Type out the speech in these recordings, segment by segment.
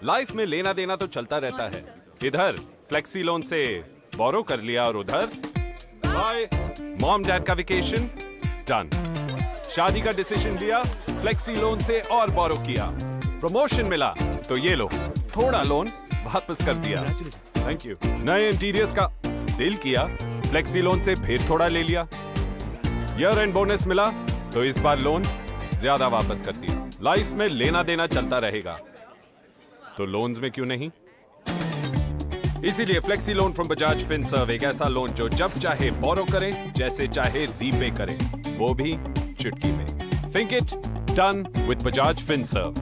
Life में लेना देना तो चलता रहता है। इधर फ्लेक्सी लोन से बोरो कर लिया और उधर बाय मॉम डैड का वेकेशन डन। शादी का डिसीजन लिया, फ्लेक्सी लोन से और बोरो किया। प्रमोशन मिला तो ये लो थोड़ा लोन वापस कर दिया। Thank you. नए इंटीरियर्स का डील किया, फ्लेक्सी लोन से फिर थोड़ा ले लिया। ईयर एंड बोनस मिला तो इस बार लोन ज्यादा वापस कर दिया। लाइफ में लेना देना चलता रहेगा तो लोन्स में क्यों नहीं। इसीलिए flexi loan from Bajaj Finserv एक ऐसा लोन जो जब चाहे बोरो करे, जैसे चाहे रीपे करे, वो भी चुटकी में। Think it done with Bajaj Finserv.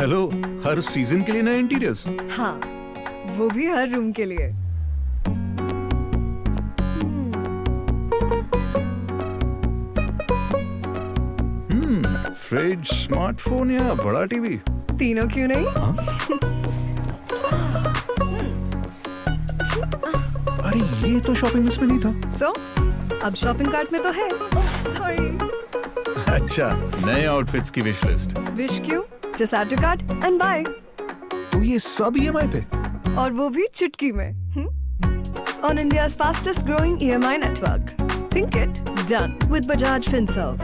Hello, her season के लिए नए इंटीरियर्स? हाँ, वो भी हर रूम के लिए। फ्रिज, स्मार्टफोन या बड़ा टीवी? तीनों क्यों नहीं? अरे ये तो शॉपिंग लिस्ट में नहीं था। सो अब शॉपिंग कार्ट में तो है। सॉरी। अच्छा, नए आउटफिट्स की विश लिस्ट। विश क्यों? Just add to cart and buy. तो ये सब EMI पे? और वो भी चुटकी में। On India's fastest growing EMI network. Think it done with Bajaj Finserv.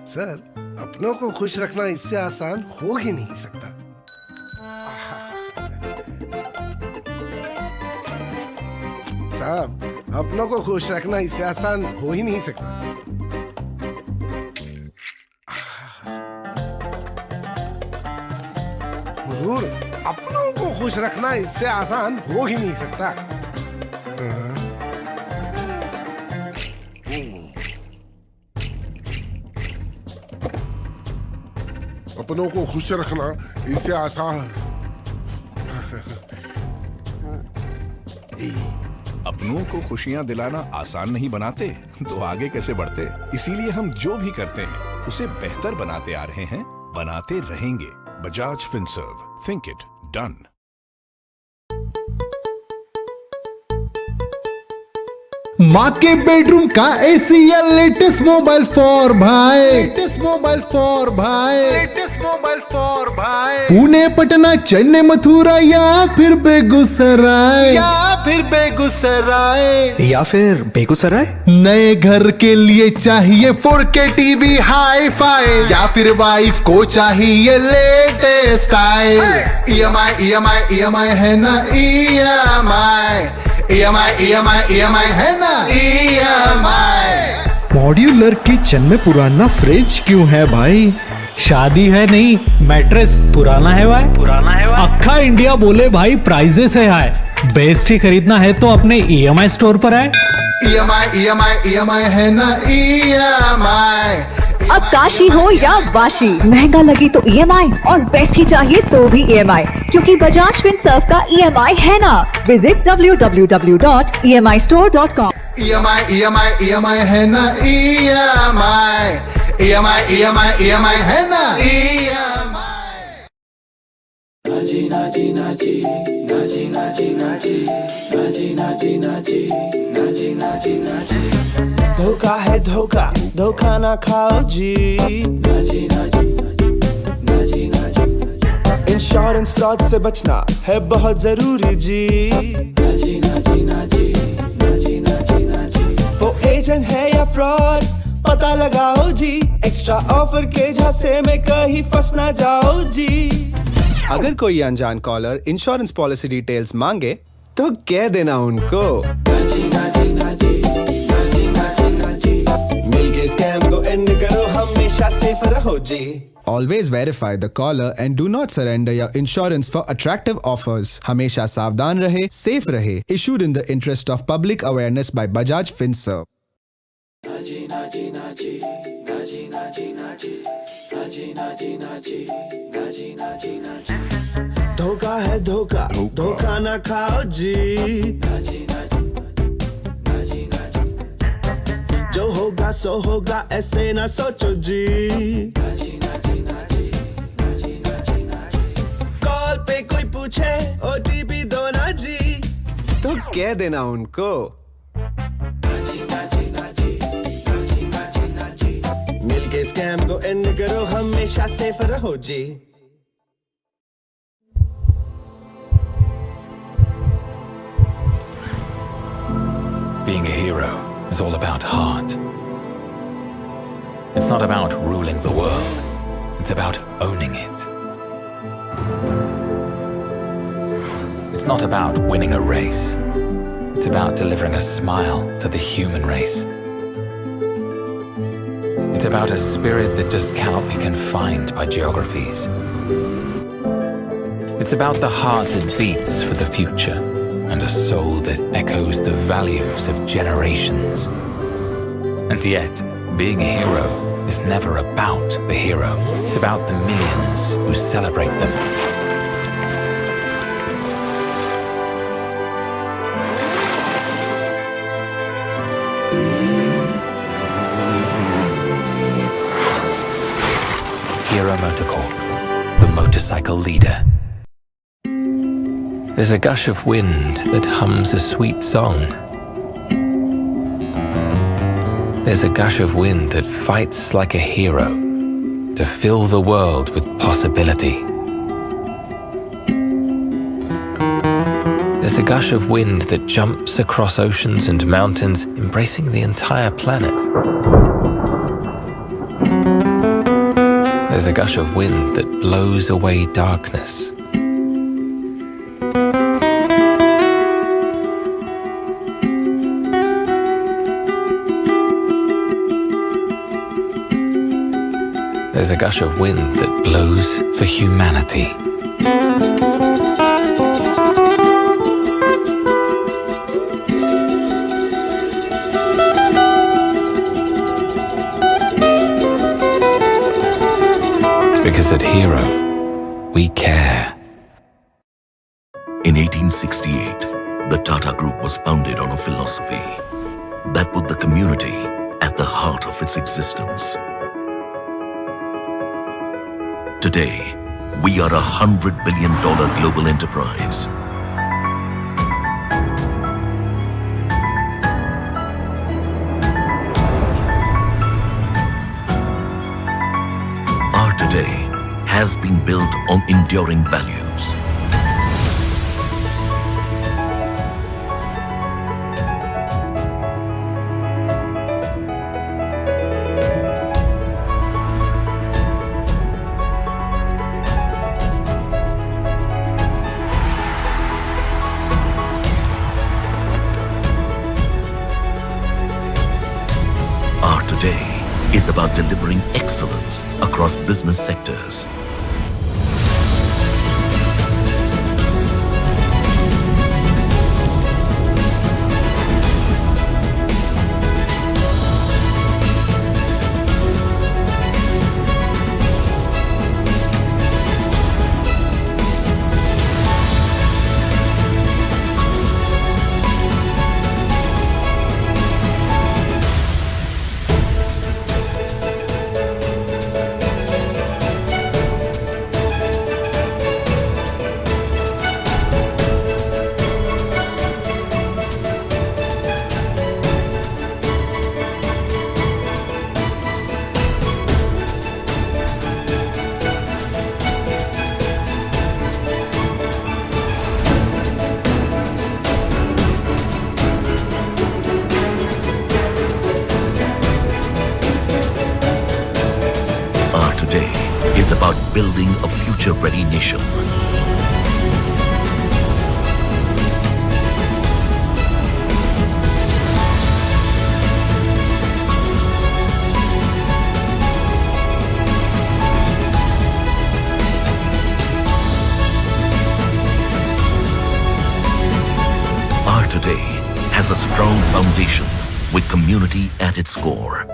Sir, अपनों को खुश रखना इससे आसान हो ही नहीं सकता। साहब, अपनों को खुश रखना इससे आसान हो ही नहीं सकता। हुजूर, अपनों को खुश रखना इससे आसान हो ही नहीं सकता। अपनों को खुश रखना इससे आसान। अपनों को खुशियां दिलाना आसान नहीं बनाते तो आगे कैसे बढ़ते। इसीलिए हम जो भी करते हैं उसे बेहतर बनाते आ रहे हैं, बनाते रहेंगे। Bajaj Finserv, think it done. माँ के बेडरूम का एसी या लेटेस्ट मोबाइल फॉर भाई, लेटेस्ट मोबाइल फॉर भाई, लेटेस्ट मोबाइल फॉर भाई। पुणे, पटना, चेन्नई, मथुरा या फिर बेगूसराय, या फिर बेगूसराय। नए घर के लिए चाहिए 4K टीवी हाई फाई, या फिर वाइफ को चाहिए लेटेस्ट स्टाइल। EMI है ना, EMI है ना, EMI। मॉड्यूलर किचन में पुराना फ्रिज क्यों है भाई? शादी है नहीं, मैट्रेस पुराना है भाई। अक्खा इंडिया बोले भाई प्राइजेस है हाई। बेस्ट ही खरीदना है तो अपने EMI स्टोर पर आए। EMI है ना, EMI। अब काशी हो या वाशी, महंगा लगे तो EMI और बेस्ट ही चाहिए तो भी EMI, क्योंकि बजाज फिनसर्व का EMI है ना। Visit www.emistore.com। EMI है ना, EMI है ना, EMI। धोखा है धोखा, धोखा ना खाओ जी। इंश्योरेंस फ्रॉड से बचना है बहुत जरूरी जी। वो एजेंट है या फ्रॉड पता लगाओ जी। एक्स्ट्रा ऑफर के झांसे में कहीं फंस ना जाओ जी। अगर कोई अनजान कॉलर इंश्योरेंस पॉलिसी डिटेल्स मांगे तो कह देना उनको मिलके स्कैम को एंड करो, हमेशा सेफ रहो जी। Always verify the caller and do not surrender your insurance for attractive offers. हमेशा सावधान रहे, सेफ रहे। Issued in the interest of public awareness by Bajaj Finserv. धोखा है धोखा, धोखा ना खाओ जी। जो होगा होगा सो होगा ऐसे ना सोचो जी कॉल पे कोई पूछे ओटीपी दो ना जी तो कह देना उनको मिलके स्कैम को एंड करो हमेशा सेफ रहो जी Being a hero is all about heart. It's not about ruling the world. It's about owning it. It's not about winning a race. It's about delivering a smile to the human race. It's about a spirit that just cannot be confined by geographies. It's about the heart that beats for the future and a soul that echoes the values of generations. And yet, being a hero is never about the hero. It's about the millions who celebrate them. Hero Motorcorp, the motorcycle leader. There's a gush of wind that hums a sweet song. There's a gush of wind that fights like a hero to fill the world with possibility. There's a gush of wind that jumps across oceans and mountains, embracing the entire planet. There's a gush of wind that blows away darkness. There's a gush of wind that blows for humanity. Because at Hero, we care. In 1868, the Tata Group was founded on a philosophy that put the community at the heart of its existence. Today, we are $100 billion global enterprise. Our today has been built on enduring values. Today is about delivering excellence across business sectors. Today is about building a future-ready nation. Our today has a strong foundation with community at its core.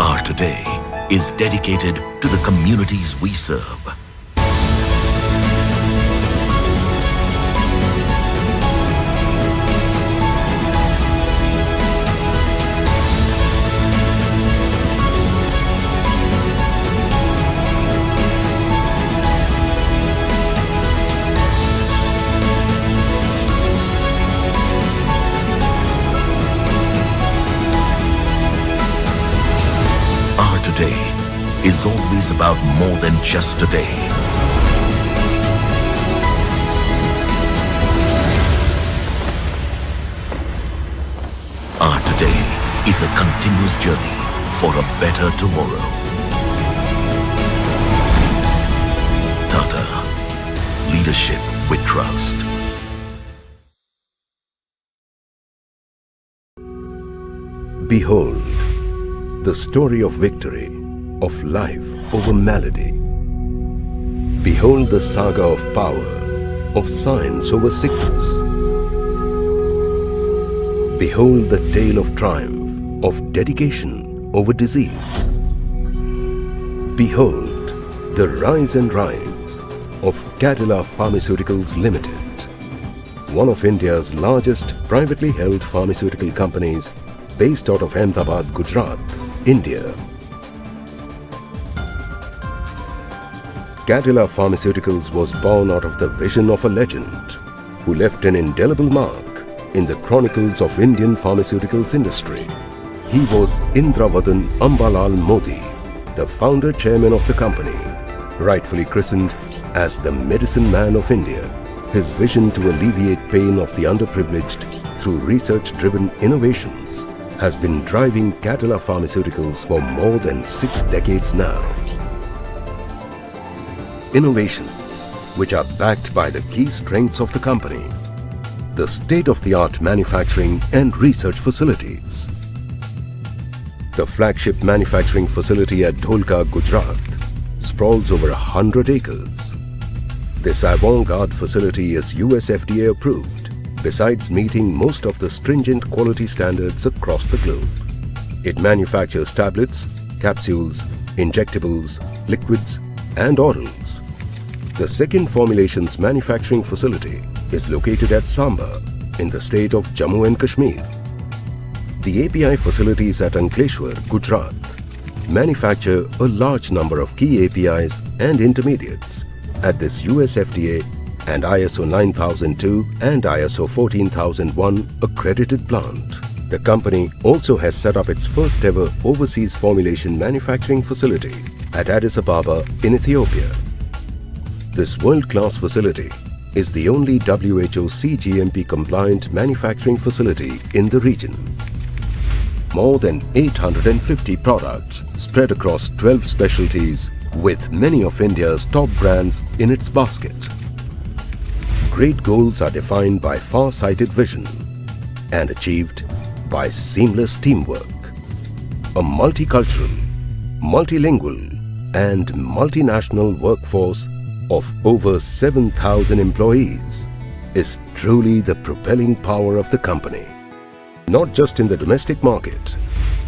Our today is dedicated to the communities we serve. Today is always about more than just today. Our today is a continuous journey for a better tomorrow. Tata, leadership with trust. Behold, the story of victory, of life over malady. Behold the saga of power, of science over sickness. Behold the tale of triumph, of dedication over disease. Behold the rise and rise of Cadila Pharmaceuticals Limited, one of India's largest privately held pharmaceutical companies based out of Ahmedabad, Gujarat, India. Cadila Pharmaceuticals was born out of the vision of a legend who left an indelible mark in the chronicles of Indian pharmaceuticals industry. He was Indravadan Ambalal Modi, the founder chairman of the company, rightfully christened as the medicine man of India. His vision to alleviate pain of the underprivileged through research-driven innovations has been driving Cadila Pharmaceuticals for more than 6 decades now. Innovations which are backed by the key strengths of the company, the state-of-the-art manufacturing and research facilities. The flagship manufacturing facility at Dholka, Gujarat, sprawls over 100 acres. This avant-garde facility is US FDA approved, besides meeting most of the stringent quality standards across the globe. It manufactures tablets, capsules, injectables, liquids, and orals. The second formulations manufacturing facility is located at Samba in the state of Jammu and Kashmir. The API facilities at Ankleshwar, Gujarat, manufacture a large number of key APIs and intermediates at this US FDA and ISO 9002 and ISO 14001 accredited plant. The company also has set up its first ever overseas formulation manufacturing facility at Addis Ababa in Ethiopia. This world-class facility is the only WHO CGMP compliant manufacturing facility in the region. More than 850 products spread across 12 specialties with many of India's top brands in its basket. Great goals are defined by far-sighted vision and achieved by seamless teamwork. A multicultural, multilingual and multinational workforce of over 7,000 employees is truly the propelling power of the company. Not just in the domestic market,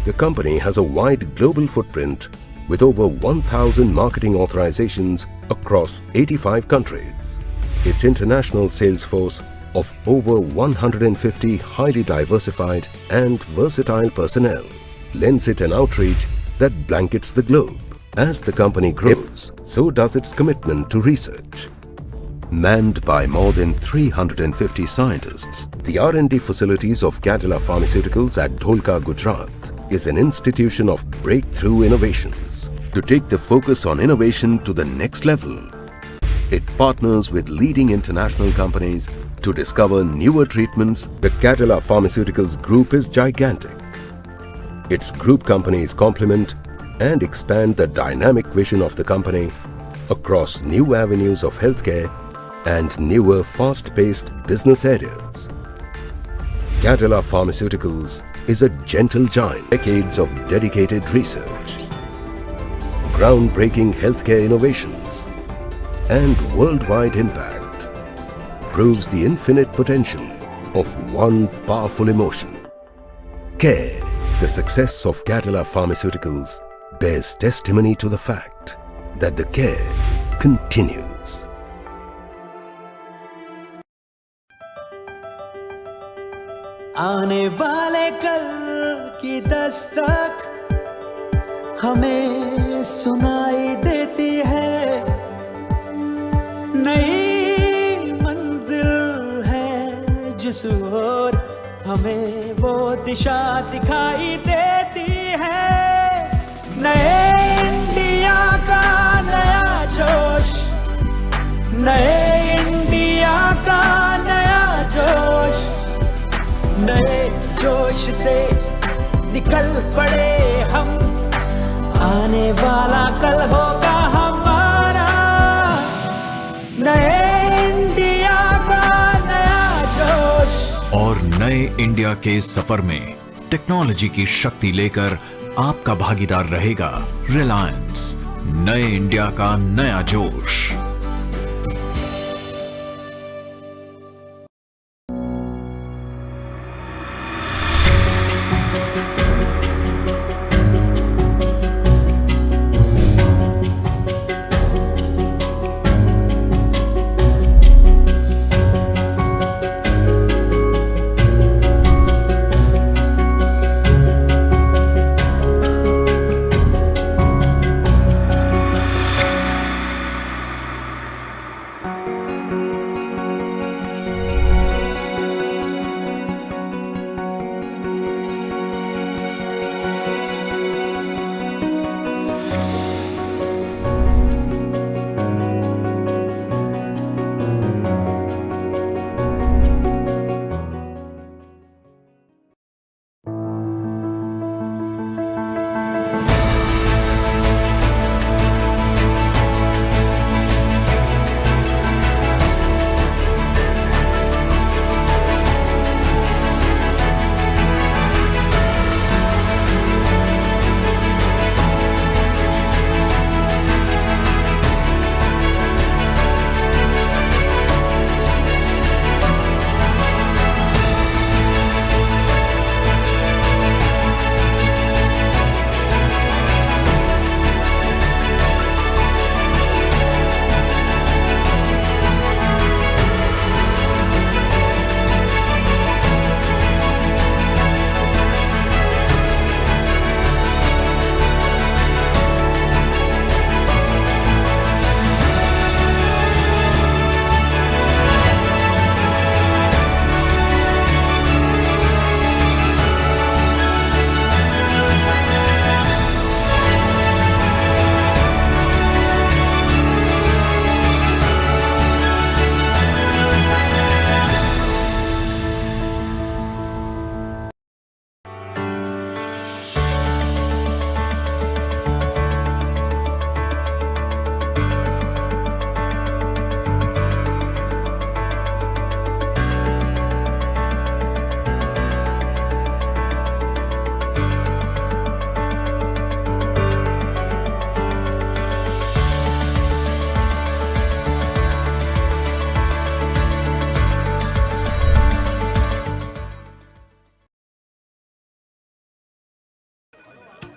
the company has a wide global footprint with over 1,000 marketing authorizations across 85 countries. Its international sales force of over 150 highly diversified and versatile personnel lends it an outreach that blankets the globe. As the company grows, so does its commitment to research. Manned by more than 350 scientists, the R&D facilities of Cadila Pharmaceuticals at Dholka, Gujarat is an institution of breakthrough innovations. To take the focus on innovation to the next level, it partners with leading international companies to discover newer treatments. The Cadila Pharmaceuticals Group is gigantic. Its group companies complement and expand the dynamic vision of the company across new avenues of healthcare and newer fast-paced business areas. Cadila Pharmaceuticals is a gentle giant. Decades of dedicated research, groundbreaking healthcare innovations, and worldwide impact proves the infinite potential of one powerful emotion. Care. The success of Cadila Pharmaceuticals bears testimony to the fact that the care continues. आने वाले कल की दस्तक हमें सुनाई देती है, नई मंजिल है जिस ओर हमें वो दिशा दिखाई देती है। नए इंडिया का नया जोश, नए इंडिया का नया जोश, नए जोश से निकल पड़े हम, आने वाला कल होगा हमारा। नए इंडिया का नया जोश, और नए इंडिया के सफर में टेक्नोलॉजी की शक्ति लेकर आपका भागीदार रहेगा रिलायंस। नए इंडिया का नया जोश।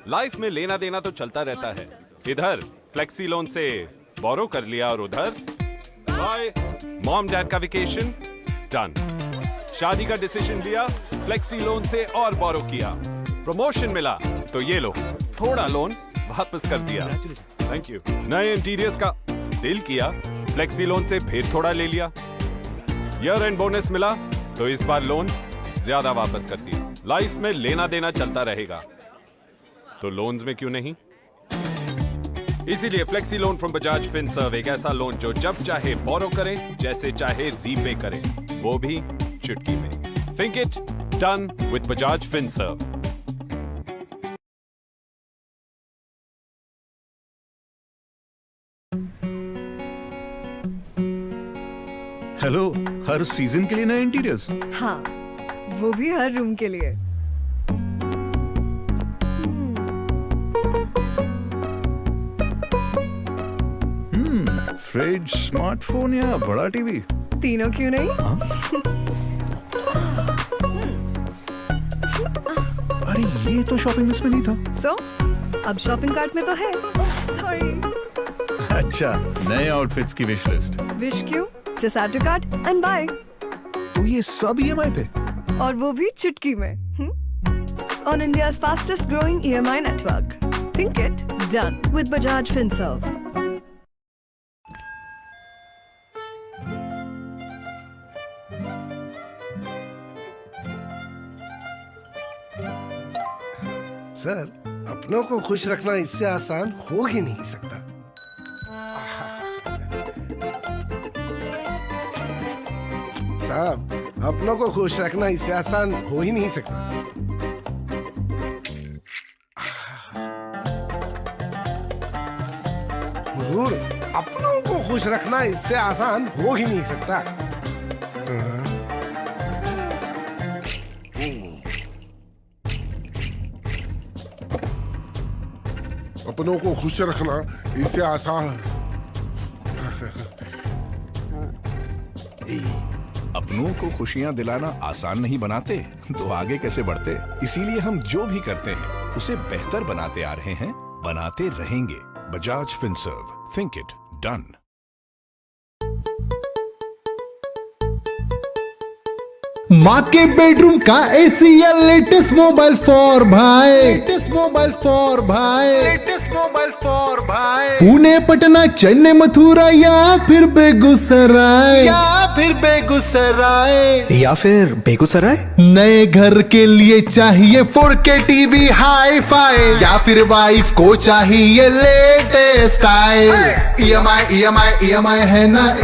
लाइफ में लेना देना तो चलता रहता है। इधर फ्लेक्सी लोन से बोरो कर लिया और उधर बाय मॉम डैड का वेकेशन डन। शादी का डिसीजन लिया, फ्लेक्सी लोन से और बोरो किया। प्रमोशन मिला तो ये लो थोड़ा लोन वापस कर दिया, थैंक यू। नए इंटीरियर्स का दिल किया, फ्लेक्सी लोन से फिर थोड़ा ले लिया। ईयर एंड बोनस मिला तो इस बार लोन ज्यादा वापस कर दिया। लाइफ में लेना देना चलता रहेगा तो लोन्स में क्यों नहीं। इसीलिए flexi loan from Bajaj Finserv एक ऐसा लोन जो जब चाहे बोरो करे, जैसे चाहे रीपे करे, वो भी चुटकी में। Think it done with Bajaj Finserv. Hello, her season के लिए नए इंटीरियर्स? हाँ, वो भी हर रूम के लिए। फ्रिज, स्मार्टफोन या बड़ा टीवी? तीनों क्यों नहीं? अरे ये तो शॉपिंग लिस्ट में नहीं था। सो अब शॉपिंग कार्ट में तो है। सॉरी। अच्छा, नए आउटफिट्स की विश लिस्ट। विश क्यों? Just add to cart and buy. तो ये सब ईएमआई पे? और वो भी चुटकी में। On India's fastest growing EMI network. Think it, done with Bajaj Finserv. Sir, अपनों को खुश रखना इससे आसान हो ही नहीं सकता। साहब, अपनों को खुश रखना इससे आसान हो ही नहीं सकता। हुजूर, अपनों को खुश रखना इससे आसान हो ही नहीं सकता। अपनों को खुश रखना इससे आसान। अपनों को खुशियां दिलाना आसान नहीं बनाते तो आगे कैसे बढ़ते। इसीलिए हम जो भी करते हैं उसे बेहतर बनाते आ रहे हैं, बनाते रहेंगे। Bajaj Finserv, think it, done. माँ के बेडरूम का एसी या लेटेस्ट मोबाइल फॉर भाई, लेटेस्ट मोबाइल फॉर भाई, लेटेस्ट मोबाइल फॉर भाई। पुणे, पटना, चेन्नई, मथुरा या फिर बेगूसराय, या फिर बेगूसराय। नए घर के लिए चाहिए 4K टीवी हाई फाई, या फिर वाइफ को चाहिए लेटेस्ट स्टाइल। EMI है ना, EMI है ना,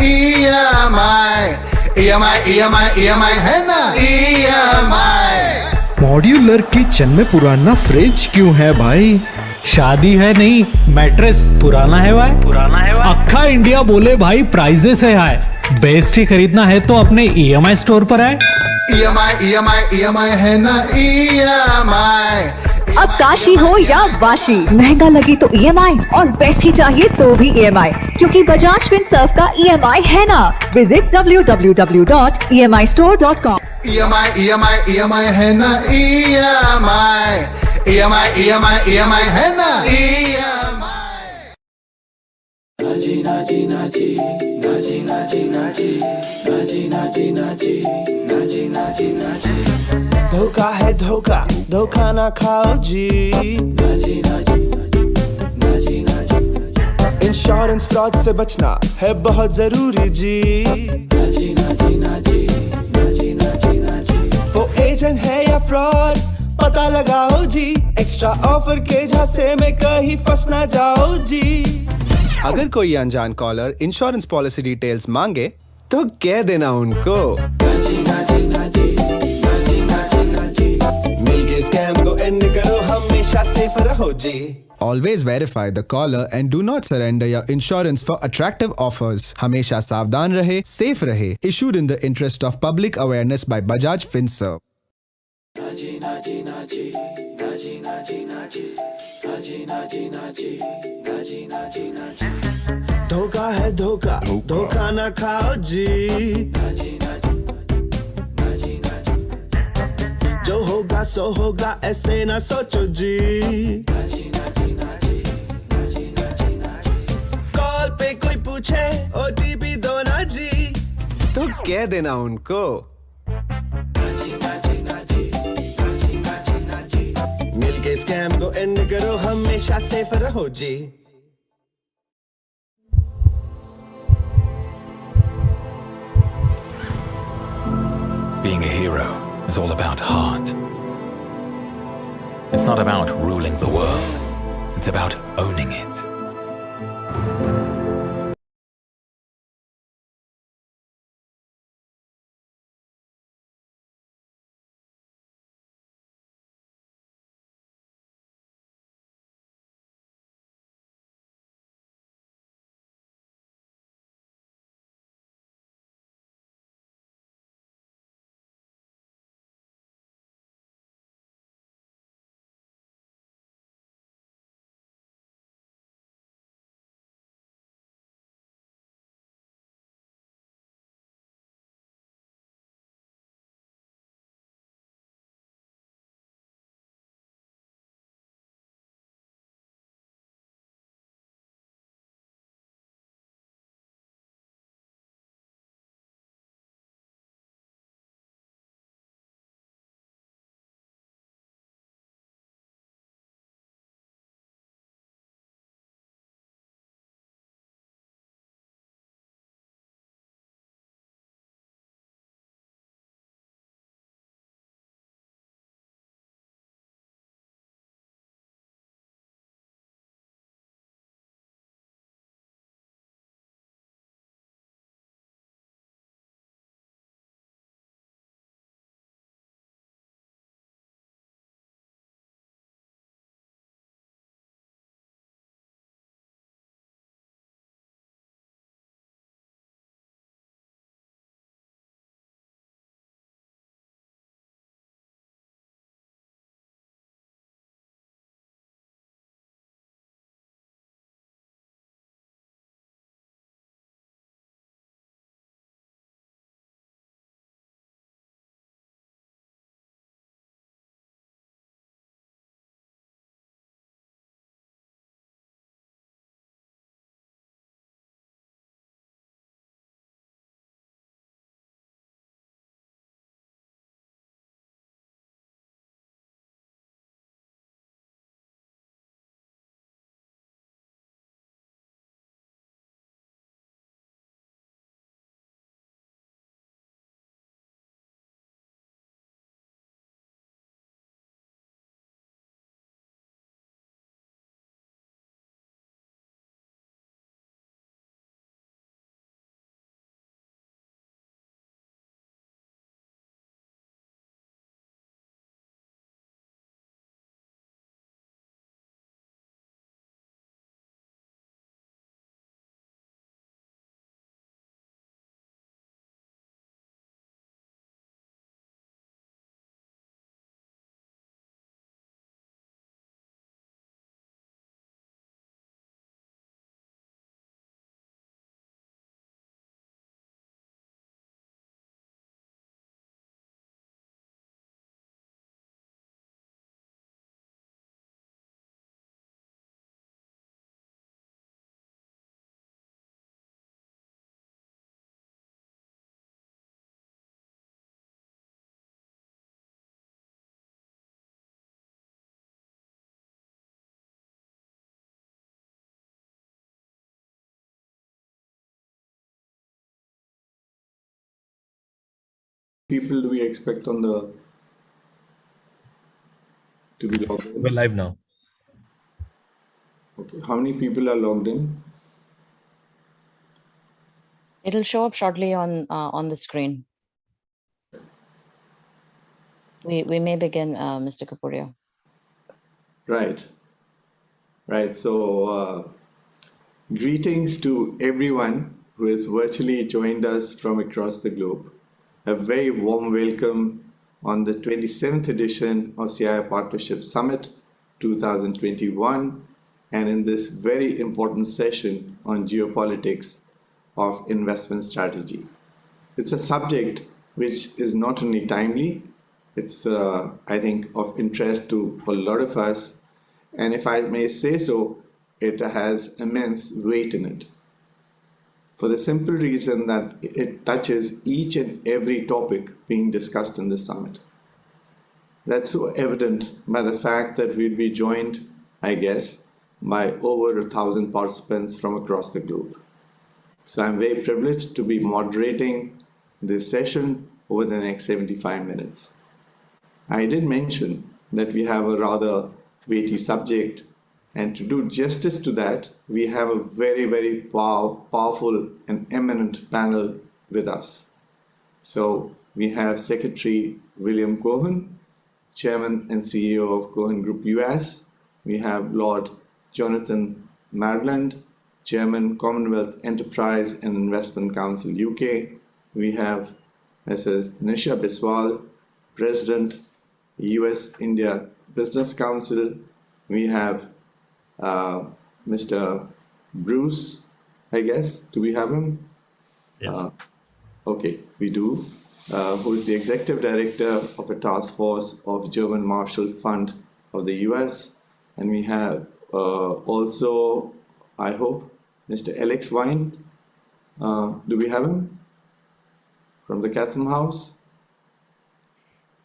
EMI। मॉड्यूलर किचन में पुराना फ्रिज क्यों है भाई? शादी है नहीं, मैट्रेस पुराना है भाई। अक्खा इंडिया बोले भाई प्राइजेस है हाई, बेस्ट ही खरीदना है तो अपने EMI स्टोर पर आए। EMI है ना, EMI। अब काशी हो या वाशी, महंगा लगे तो EMI और बेस्ट ही चाहिए तो भी EMI, क्योंकि बजाज फिनसर्व का EMI है ना। Visit www.emistore.com। EMI है ना, EMI है ना, EMI। नाची नाची नाची नाची नाची नाची नाची नाची नाची नाची नाची नाची। धोखा है धोखा, धोखा ना खाओ जी। नाची नाची नाची नाची। इंश्योरेंस फ्रॉड से बचना है बहुत जरूरी जी। नाची नाची नाची नाची नाची नाची। वो एजेंट है या फ्रॉड पता लगाओ जी, एक्स्ट्रा ऑफर के झांसे में कहीं फंस ना जाओ जी। अगर कोई अनजान कॉलर इंश्योरेंस पॉलिसी डिटेल्स मांगे तो कह देना उनको। नाची नाची नाची नाची नाची नाची। मिलके स्कैम को एंड करो, हमेशा सेफ रहो जी। Always verify the caller and do not surrender your insurance for attractive offers. हमेशा सावधान रहे, safe रहे. Issued in the interest of public awareness by Bajaj Finserv. नाची नाची नाची नाची नाची नाची नाची नाची नाची नाची नाची नाची। धोखा है धोखा, धोखा ना खाओ जी। नाची नाची नाची नाची। जो होगा सो होगा, ऐसे ना सोचो जी। नाची नाची नाची नाची नाची नाची। कॉल पे कोई पूछे OTP दो ना जी, तो कह देना उनको। नाची नाची नाची नाची नाची नाची। मिलके स्कैम को एंड करो, हमेशा सेफ रहो जी। Being a hero is all about heart. It's not about ruling the world, it's about owning it. people do we expect on the to be logged in? We're live now. Okay, how many people are logged in? It'll show up shortly on the screen. We may begin, Mr. Kapuria. Right. So, greetings to everyone who has virtually joined us from across the globe. A very warm welcome on the 27th edition of CII Partnership Summit 2021, and in this very important session on geopolitics of investment strategy. It's a subject which is not only timely, it's, I think, of interest to a lot of us. And if I may say so, it has immense weight in it. For the simple reason that it touches each and every topic being discussed in this summit. That's so evident by the fact that we'll be joined, I guess, by over 1,000 participants from across the globe. So I'm very privileged to be moderating this session over the next 75 minutes. I did mention that we have a rather weighty subject, and to do justice to that, we have a very, very powerful and eminent panel with us. So we have Secretary William Cohen, Chairman and CEO of Cohen Group US. We have Lord Jonathan Maryland, Chairman, Commonwealth Enterprise and Investment Council UK. We have Mrs. Nisha Biswal, President, US-India Business Council. We have Mr. Bruce, I guess. Do we have him? Yes. Okay, we do. Who is the Executive Director of a task force of German Marshall Fund of the US. And we have also, I hope, Mr. Alex Wine. Do we have him? From the Chatham House?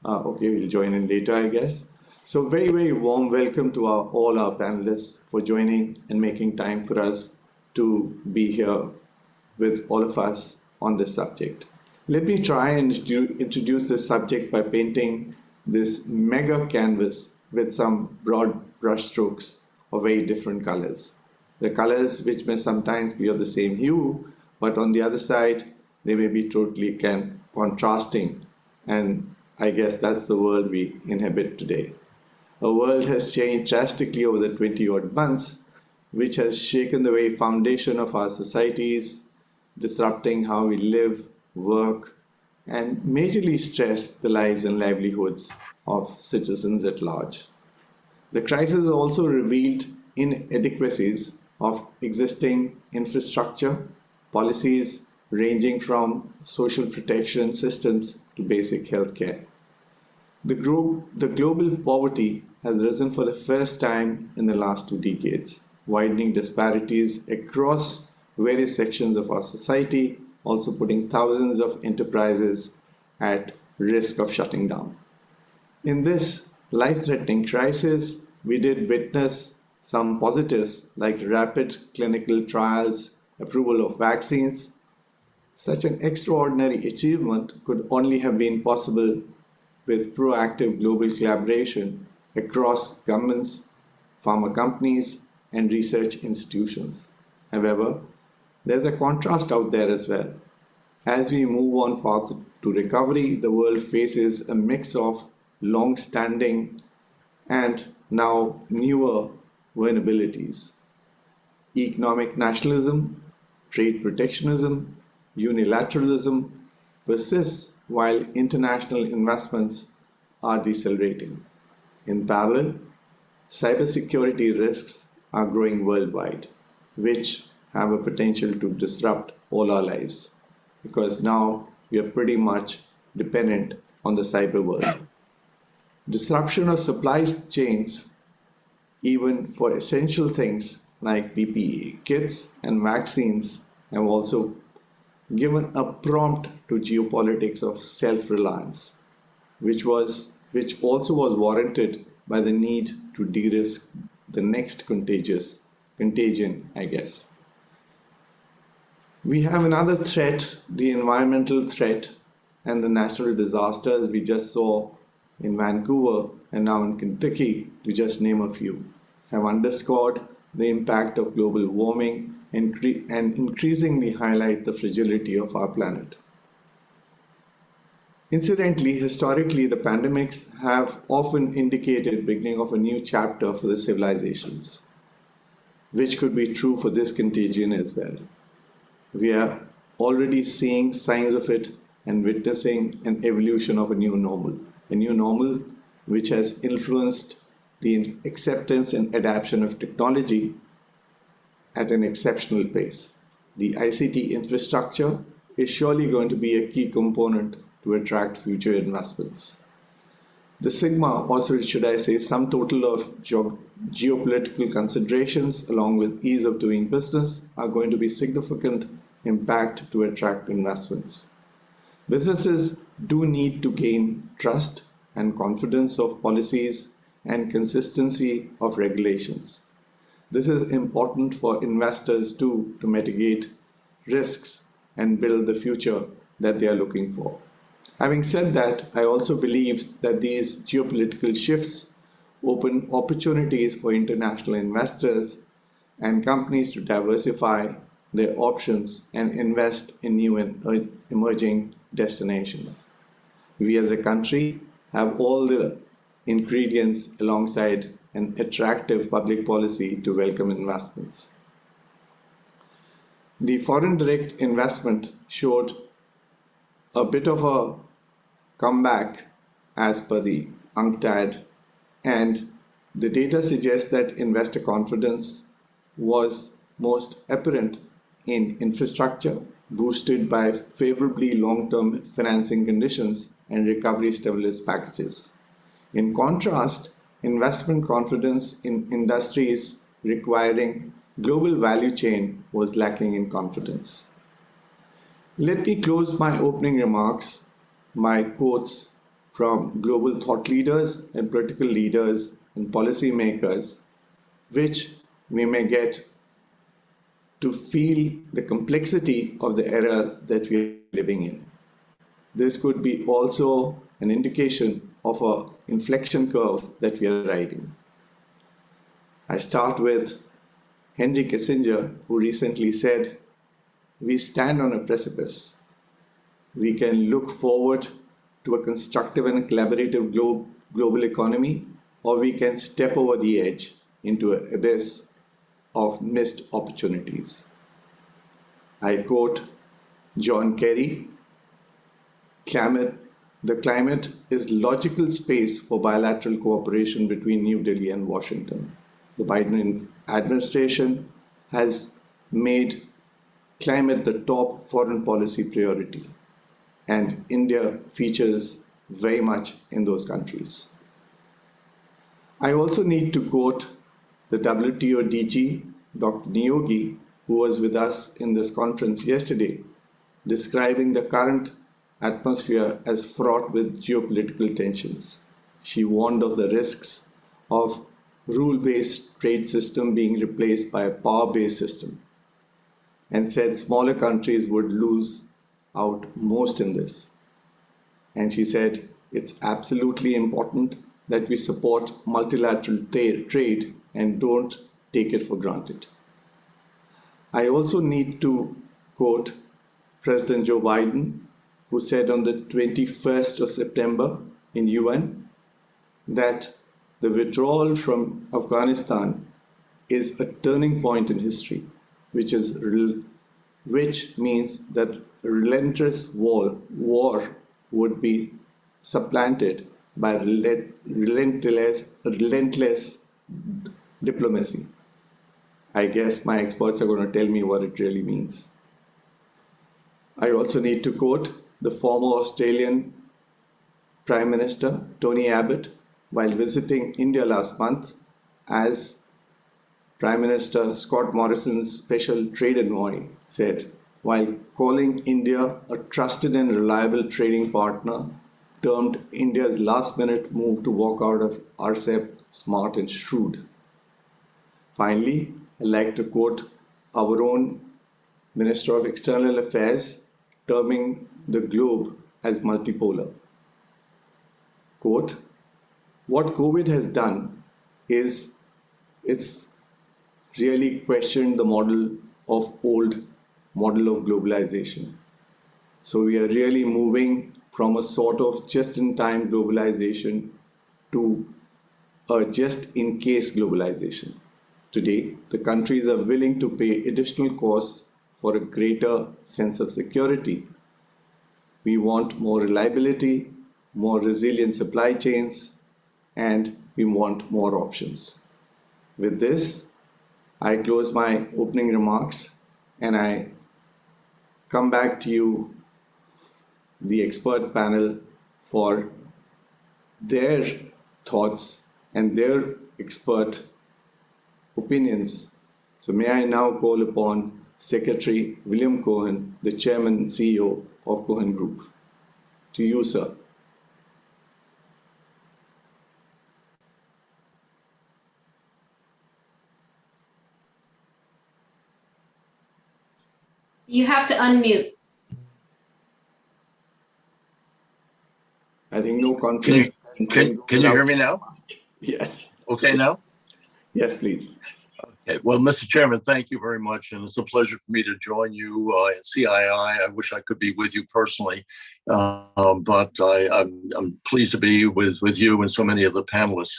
Okay, we'll join in later, I guess. So very, very warm welcome to all our panelists for joining and making time for us to be here with all of us on this subject. Let me try and introduce this subject by painting this mega canvas with some broad brushstrokes of very different colors. The colors which may sometimes be of the same hue, but on the other side, they may be totally contrasting. And I guess that's the world we inhabit today. Our world has changed drastically over the 20-odd months, which has shaken the very foundation of our societies, disrupting how we live, work, and majorly stress the lives and livelihoods of citizens at large. The crisis has also revealed inadequacies of existing infrastructure, policies ranging from social protection systems to basic healthcare. The global poverty has risen for the first time in the last 2 decades, widening disparities across various sections of our society, also putting thousands of enterprises at risk of shutting down. In this life-threatening crisis, we did witness some positives like rapid clinical trials, approval of vaccines. Such an extraordinary achievement could only have been possible with proactive global collaboration across governments, pharma companies, and research institutions. However, there's a contrast out there as well. As we move on path to recovery, the world faces a mix of long-standing and now newer vulnerabilities. Economic nationalism, trade protectionism, unilateralism persists while international investments are decelerating. In parallel, cybersecurity risks are growing worldwide, which have a potential to disrupt all our lives, because now we are pretty much dependent on the cyber world. Disruption of supply chains, even for essential things like PPE kits and vaccines, have also given a prompt to geopolitics of self-reliance, which also was warranted by the need to de-risk the next contagion, I guess. We have another threat, the environmental threat, and the natural disasters we just saw in Vancouver and now in Kentucky, to just name a few, have underscored the impact of global warming and increasingly highlight the fragility of our planet. Incidentally, historically, the pandemics have often indicated beginning of a new chapter for the civilizations, which could be true for this contagion as well. We are already seeing signs of it and witnessing an evolution of a new normal which has influenced the acceptance and adoption of technology at an exceptional pace. The ICT infrastructure is surely going to be a key component to attract future investments. The sigma, also should I say, sum total of geopolitical considerations along with ease of doing business are going to be significant impact to attract investments. Businesses do need to gain trust and confidence of policies and consistency of regulations. This is important for investors too, to mitigate risks and build the future that they are looking for. Having said that, I also believe that these geopolitical shifts open opportunities for international investors and companies to diversify their options and invest in new and emerging destinations. We as a country have all the ingredients alongside an attractive public policy to welcome investments. The foreign direct investment showed a bit of a comeback as per the UNCTAD, and the data suggests that investor confidence was most apparent in infrastructure, boosted by favorably long-term financing conditions and recovery stimulus packages. In contrast, investment confidence in industries requiring global value chain was lacking in confidence. Let me close my opening remarks, my quotes from global thought leaders and political leaders and policy makers, which we may get to feel the complexity of the era that we are living in. This could be also an indication of an inflection curve that we are riding. I start with Henry Kissinger, who recently said, "We stand on a precipice. We can look forward to a constructive and collaborative global economy, or we can step over the edge into an abyss of missed opportunities." I quote John Kerry, "The climate is logical space for bilateral cooperation between New Delhi and Washington. The Biden administration has made climate the top foreign policy priority, and India features very much in those countries." I also need to quote the WTO DG, Dr. Niyogi, who was with us in this conference yesterday, describing the current atmosphere as fraught with geopolitical tensions. She warned of the risks of rule-based trade system being replaced by a power-based system, and said smaller countries would lose out most in this. And she said it's absolutely important that we support multilateral trade and don't take it for granted. I also need to quote President Joe Biden, who said on the 21st of September in UN that the withdrawal from Afghanistan is a turning point in history, which means that relentless war would be supplanted by relentless diplomacy. I guess my experts are going to tell me what it really means. I also need to quote the former Australian Prime Minister Tony Abbott while visiting India last month as Prime Minister Scott Morrison's special trade envoy said, while calling India a trusted and reliable trading partner, termed India's last-minute move to walk out of RCEP smart and shrewd. Finally, I'd like to quote our own Minister of External Affairs, terming the globe as multipolar. Quote, what COVID has done is it's really questioned the model of globalization. So we are really moving from a sort of just-in-time globalization to a just-in-case globalization. Today, the countries are willing to pay additional costs for a greater sense of security. We want more reliability, more resilient supply chains, and we want more options. With this, I close my opening remarks and I come back to you, the expert panel, for their thoughts and their expert opinions. So may I now call upon Secretary William Cohen, the Chairman and CEO of Cohen Group. To you, sir. You have to unmute. I think no conference. Can you hear me now? Yes. Okay now? Yes, please. Okay. Well, Mr. Chairman, thank you very much. And it's a pleasure for me to join you at CII. I wish I could be with you personally, but I'm pleased to be with you and so many of the panelists.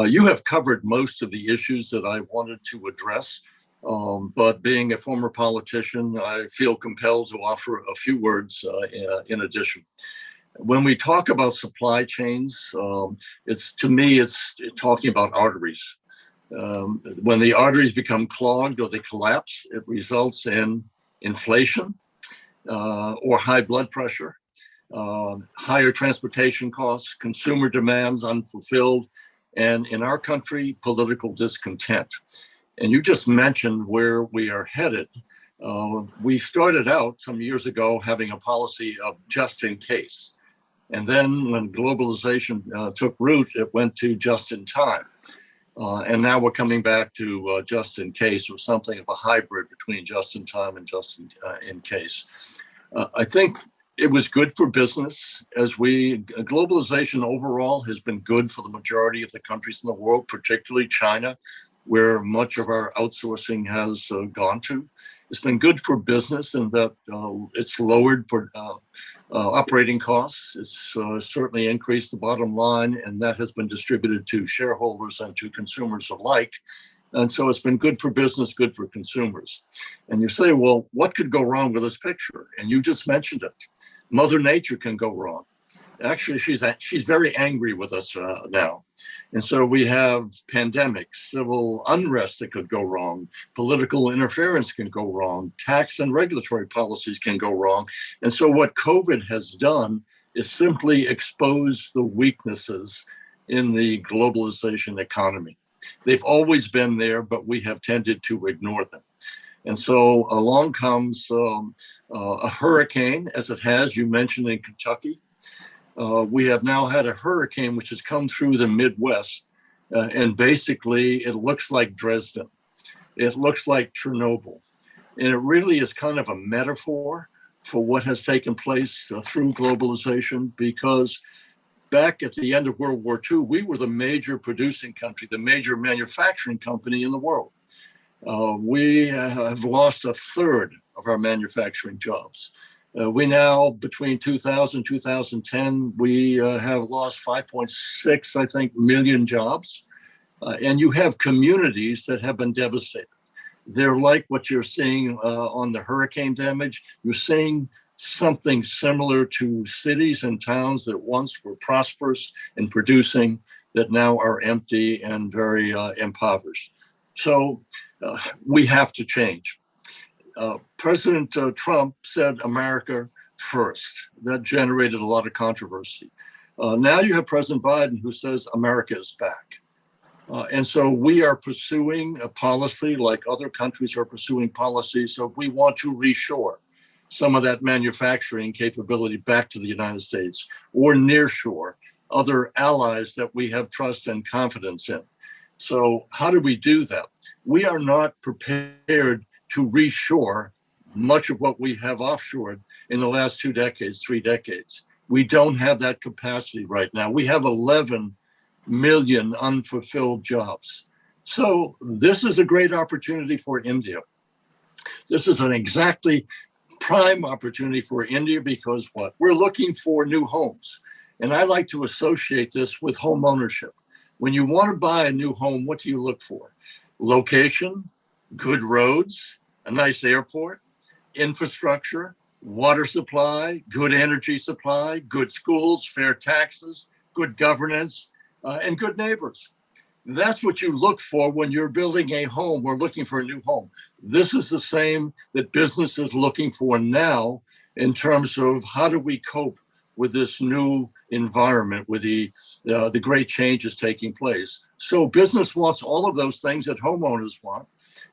You have covered most of the issues that I wanted to address. But being a former politician, I feel compelled to offer a few words in addition. When we talk about supply chains, it's talking about arteries. When the arteries become clogged or they collapse, it results in inflation or high blood pressure, higher transportation costs, consumer demands unfulfilled, and in our country, political discontent. And you just mentioned where we are headed. We started out some years ago having a policy of just in case. And then when globalization took root, it went to just in time. And now we're coming back to just in case, or something of a hybrid between just in time and just in case. I think it was good for business globalization overall has been good for the majority of the countries in the world, particularly China, where much of our outsourcing has gone to. It's been good for business in that it's lowered operating costs. It's certainly increased the bottom line, and that has been distributed to shareholders and to consumers alike. And so it's been good for business, good for consumers. And you say, well, what could go wrong with this picture? And you just mentioned it. Mother Nature can go wrong. Actually, she's very angry with us now. And so we have pandemics, civil unrest that could go wrong, political interference can go wrong, tax and regulatory policies can go wrong. And so what COVID has done is simply expose the weaknesses in the globalization economy. They've always been there, but we have tended to ignore them. And so along comes a hurricane, as it has, you mentioned in Kentucky. We have now had a hurricane which has come through the Midwest, and basically it looks like Dresden. It looks like Chernobyl. And it really is kind of a metaphor for what has taken place through globalization, because back at the end of World War II, we were the major producing country, the major manufacturing company in the world. We have lost a third of our manufacturing jobs. We now, between 2000 and 2010, we have lost 5.6, I think, million jobs. And you have communities that have been devastated. They're like what you're seeing on the hurricane damage. You're seeing something similar to cities and towns that once were prosperous and producing, that now are empty and very impoverished. So we have to change. President Trump said America first. That generated a lot of controversy. Now you have President Biden who says America is back. And so we are pursuing a policy like other countries are pursuing policies. So we want to reshore some of that manufacturing capability back to the United States, or nearshore other allies that we have trust and confidence in. So how do we do that? We are not prepared to reshore much of what we have offshored in the last 2 decades, 3 decades. We don't have that capacity right now. We have 11 million unfulfilled jobs. So this is a great opportunity for India. This is an exactly prime opportunity for India because what? We're looking for new homes. And I like to associate this with home ownership. When you want to buy a new home, what do you look for? Location, good roads, a nice airport, infrastructure, water supply, good energy supply, good schools, fair taxes, good governance, and good neighbors. That's what you look for when you're building a home. We're looking for a new home. This is the same that business is looking for now in terms of how do we cope with this new environment, with the great changes taking place. So business wants all of those things that homeowners want,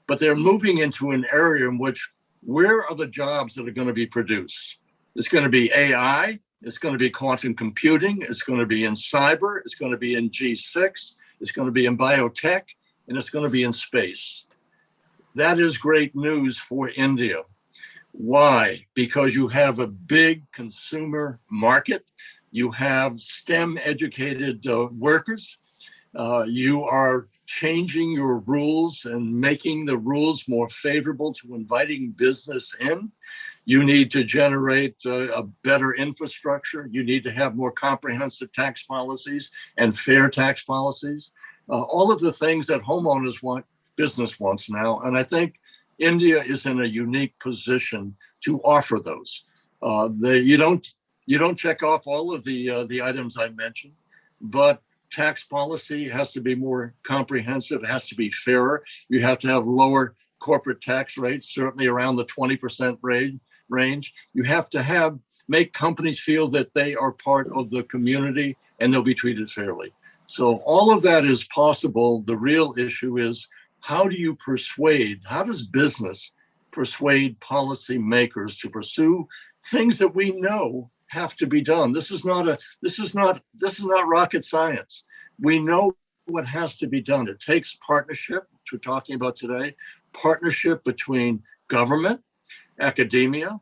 but they're moving into an area in which where are the jobs that are going to be produced? It's going to be AI, it's going to be quantum computing, it's going to be in cyber, it's going to be in G6, it's going to be in biotech, and it's going to be in space. That is great news for India. Why? Because you have a big consumer market. You have STEM educated workers. You are changing your rules and making the rules more favorable to inviting business in. You need to generate a better infrastructure. You need to have more comprehensive tax policies and fair tax policies. All of the things that homeowners want, business wants now. And I think India is in a unique position to offer those. You don't check off all of the items I mentioned, but tax policy has to be more comprehensive. It has to be fairer. You have to have lower corporate tax rates, certainly around the 20% range. You have to make companies feel that they are part of the community and they'll be treated fairly. So all of that is possible. The real issue is how does business persuade policymakers to pursue things that we know have to be done? This is not rocket science. We know what has to be done. It takes partnership, which we're talking about today, partnership between government, academia,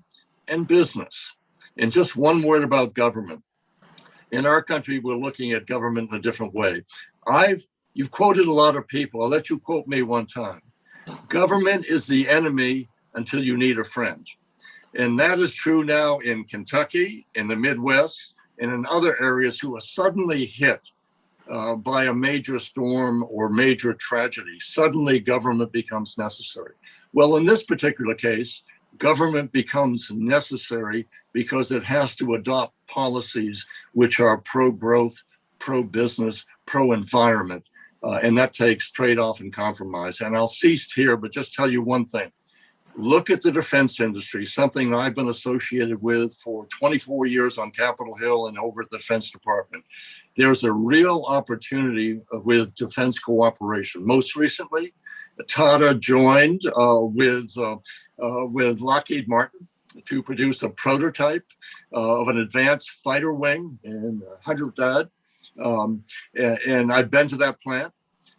and business. And just one word about government. In our country, we're looking at government in a different way. You've quoted a lot of people. I'll let you quote me one time. Government is the enemy until you need a friend. And that is true now in Kentucky, in the Midwest, and in other areas who are suddenly hit by a major storm or major tragedy. Suddenly government becomes necessary. Well, in this particular case, government becomes necessary because it has to adopt policies which are pro-growth, pro-business, pro-environment. And that takes trade-off and compromise. And I'll cease here, but just tell you one thing. Look at the defense industry, something I've been associated with for 24 years on Capitol Hill and over at the Defense Department. There's a real opportunity with defense cooperation. Most recently, Tata joined with Lockheed Martin to produce a prototype of an advanced fighter wing in Hyderabad. And I've been to that plant.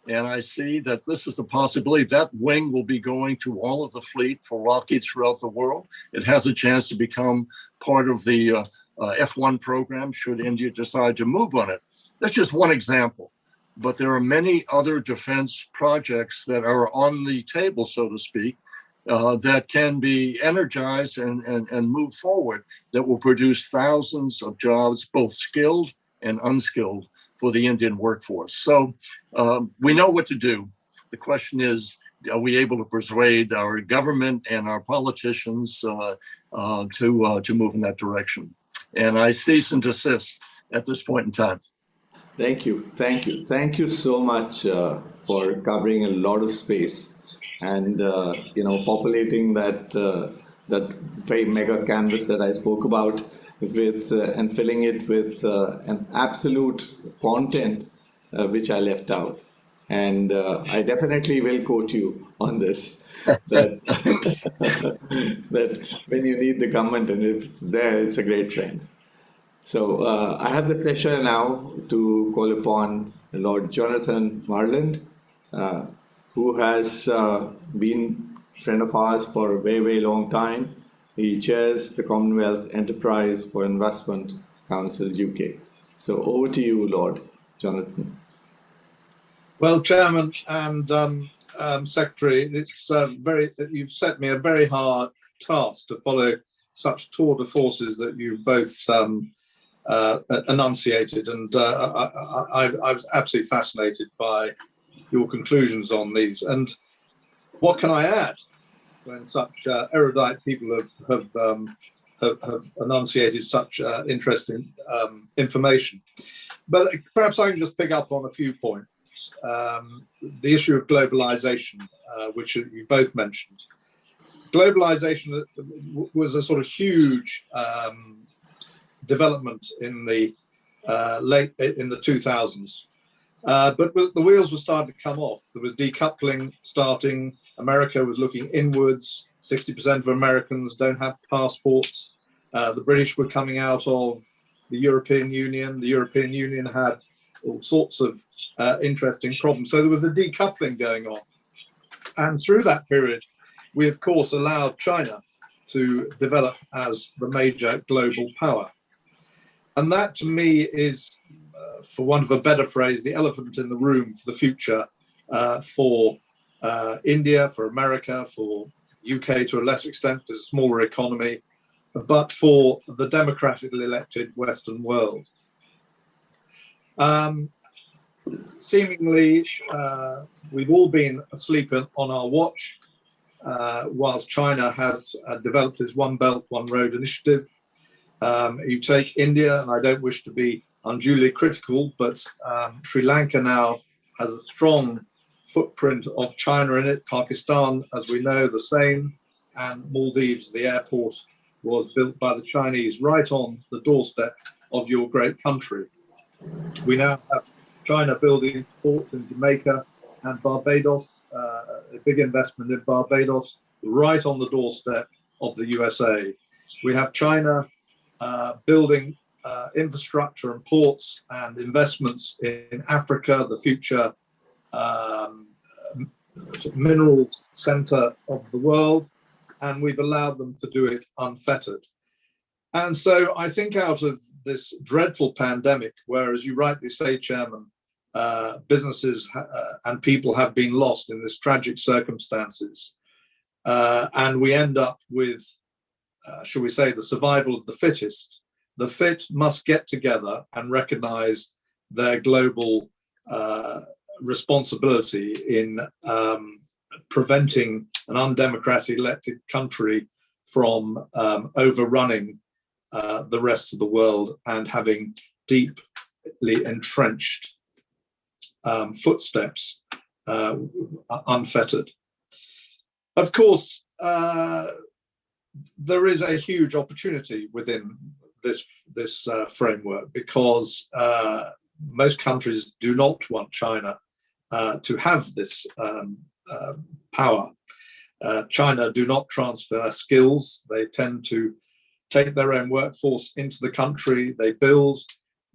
And I see that this is a possibility. That wing will be going to all of the fleet for Lockheed throughout the world. It has a chance to become part of the F-1 program should India decide to move on it. That's just one example. But there are many other defense projects that are on the table, so to speak, that can be energized and move forward that will produce thousands of jobs, both skilled and unskilled, for the Indian workforce. So we know what to do. The question is, are we able to persuade our government and our politicians to move in that direction? And I cease and desist at this point in time. Thank you. Thank you. Thank you so much for covering a lot of space and populating that very mega canvas that I spoke about with and filling it with an absolute content which I left out. And I definitely will quote you on this, that when you need the government and if it's there, it's a great friend. So I have the pleasure now to call upon Lord Jonathan Marland, who has been a friend of ours for a very, very long time. He chairs the Commonwealth Enterprise for Investment Council UK. So over to you, Lord Jonathan. Well, Chairman and Secretary, it's you've set me a very hard task to follow such tour de forces that you've both enunciated, and I was absolutely fascinated by your conclusions on these. And what can I add when such erudite people have enunciated such interesting information? But perhaps I can just pick up on a few points. The issue of globalization, which you both mentioned. Globalization was a sort of huge development in the 2000s, but the wheels were starting to come off. There was decoupling starting. America was looking inwards. 60% of Americans don't have passports. The British were coming out of the European Union. The European Union had all sorts of interesting problems. So there was a decoupling going on. And through that period, we, of course, allowed China to develop as the major global power. And that, to me, is, for want of a better phrase, the elephant in the room for the future for India, for America, for UK to a lesser extent, it's a smaller economy, but for the democratically elected Western world. Seemingly, we've all been asleep on our watch whilst China has developed its One Belt, One Road initiative. You take India, and I don't wish to be unduly critical, but Sri Lanka now has a strong footprint of China in it. Pakistan, as we know, the same. And Maldives, the airport was built by the Chinese right on the doorstep of your great country. We now have China building ports in Jamaica and Barbados, a big investment in Barbados, right on the doorstep of the USA. We have China building infrastructure and ports and investments in Africa, the future mineral center of the world, and we've allowed them to do it unfettered. And so I think out of this dreadful pandemic, where, as you rightly say, Chairman, businesses and people have been lost in this tragic circumstances, and we end up with, shall we say, the survival of the fittest. The fit must get together and recognize their global responsibility in preventing an undemocratically elected country from overrunning the rest of the world and having deeply entrenched footsteps unfettered. Of course, there is a huge opportunity within this framework, because most countries do not want China to have this power. China do not transfer skills. They tend to take their own workforce into the country. They build.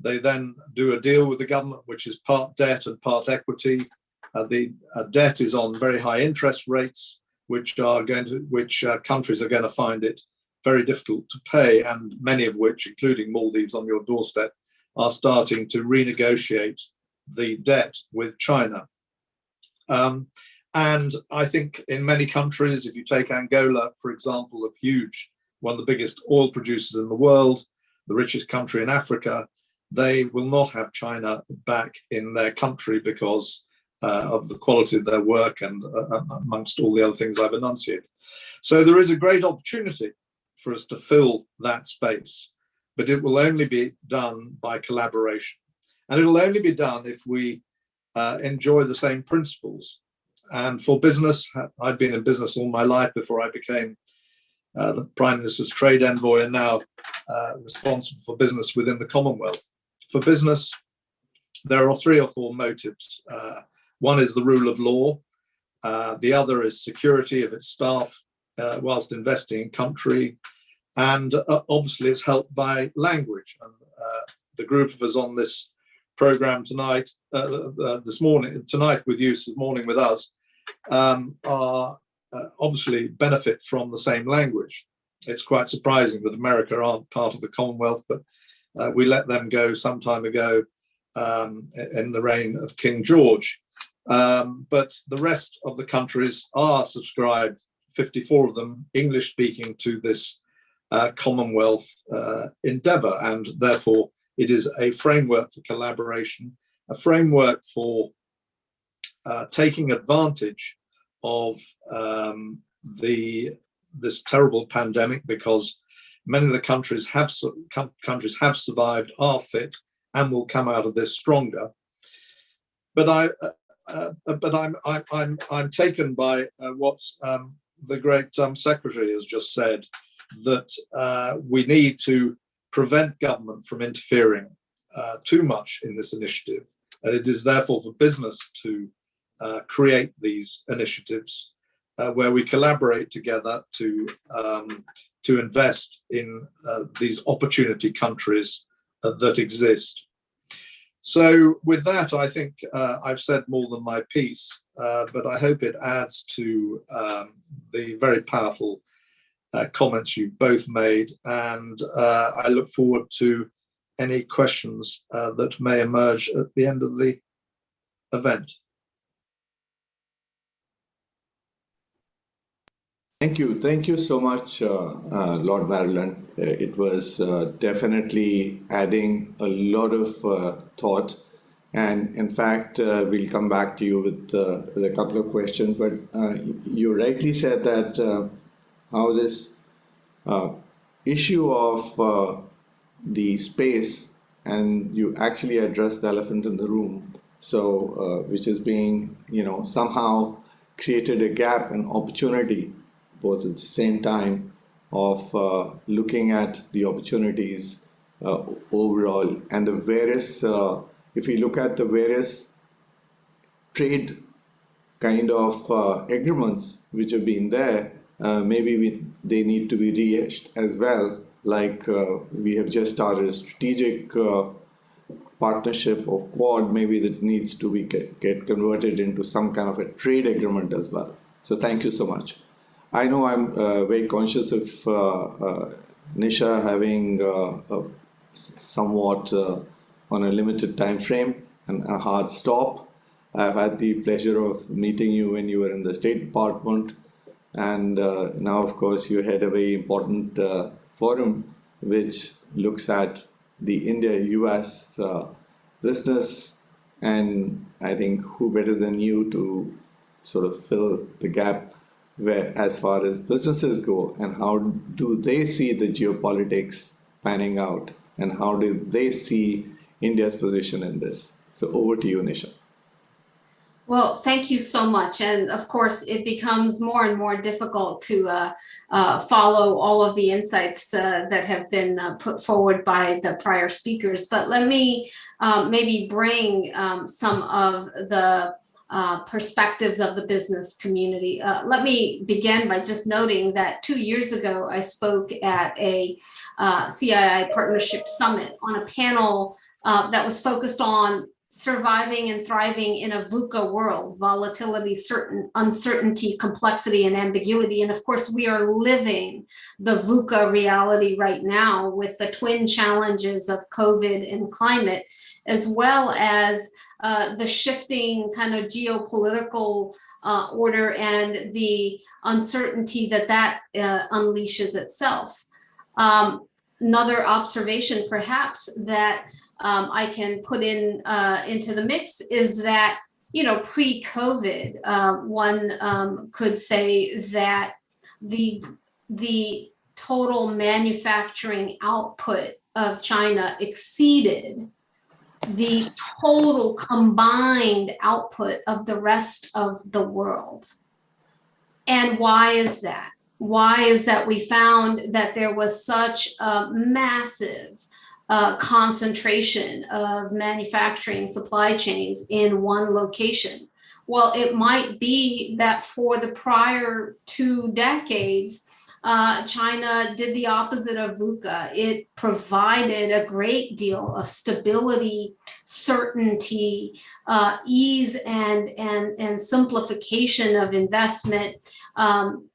They then do a deal with the government, which is part debt and part equity. The debt is on very high interest rates, which countries are going to find it very difficult to pay, and many of which, including Maldives on your doorstep, are starting to renegotiate the debt with China. And I think in many countries, if you take Angola, for example, one of the biggest oil producers in the world, the richest country in Africa, they will not have China back in their country because of the quality of their work and amongst all the other things I've enunciated. So there is a great opportunity for us to fill that space, but it will only be done by collaboration. And it'll only be done if we enjoy the same principles. And for business, I've been in business all my life before I became the Prime Minister's trade envoy, and now responsible for business within the Commonwealth. For business, there are 3 or 4 motives. One is the rule of law. The other is security of its staff whilst investing in country. And obviously it's helped by language. And the group of us on this program tonight, tonight with you, this morning with us, are obviously benefit from the same language. It's quite surprising that America aren't part of the Commonwealth, but We let them go some time ago in the reign of King George. But the rest of the countries are subscribed, 54 of them, English speaking, to this Commonwealth endeavour, and therefore it is a framework for collaboration, a framework for taking advantage of this terrible pandemic, because many of the countries have survived, are fit, and will come out of this stronger. But I'm taken by what the great secretary has just said, that we need to prevent government from interfering too much in this initiative, and it is therefore for business to create these initiatives where we collaborate together to invest in these opportunity countries that exist. So with that, I think I've said more than my piece, but I hope it adds to the very powerful comments you both made, and I look forward to any questions that may emerge at the end of the event. Thank you so much, Lord Maryland. It was definitely adding a lot of thought, and in fact, we'll come back to you with a couple of questions. But you rightly said that how this issue of the space, and you actually addressed the elephant in the room. So, which is being, somehow created a gap and opportunity, both at the same time, of looking at the opportunities overall, and the various, if we look at the various trade kind of agreements which have been there, maybe they need to be rehashed as well. Like we have just started a strategic partnership of Quad, maybe that needs to be get converted into some kind of a trade agreement as well. So thank you so much. I know I'm very conscious of Nisha having somewhat on a limited time frame and a hard stop. I've had the pleasure of meeting you when you were in the State Department, and now of course you head a very important forum which looks at the India-US business, and I think who better than you to sort of fill the gap where as far as businesses go, and how do they see the geopolitics panning out, and how do they see India's position in this? So over to you, Nisha. Well, thank you so much. And of course, it becomes more and more difficult to follow all of the insights that have been put forward by the prior speakers. But let me maybe bring some of the perspectives of the business community. Let me begin by just noting that 2 years ago, I spoke at a CII Partnership Summit on a panel that was focused on surviving and thriving in a VUCA world: volatility, uncertainty, complexity, and ambiguity. And of course, we are living the VUCA reality right now with the twin challenges of COVID and climate, as well as the shifting kind of geopolitical order and the uncertainty that unleashes itself. Another observation, perhaps, that I can put into the mix is that, pre-COVID, one could say that the total manufacturing output of China exceeded the total combined output of the rest of the world. And why is that? Why is that we found that there was such a massive concentration of manufacturing supply chains in one location? Well, it might be that for the prior 2 decades, China did the opposite of VUCA. It provided a great deal of stability, certainty, ease, and simplification of investment, and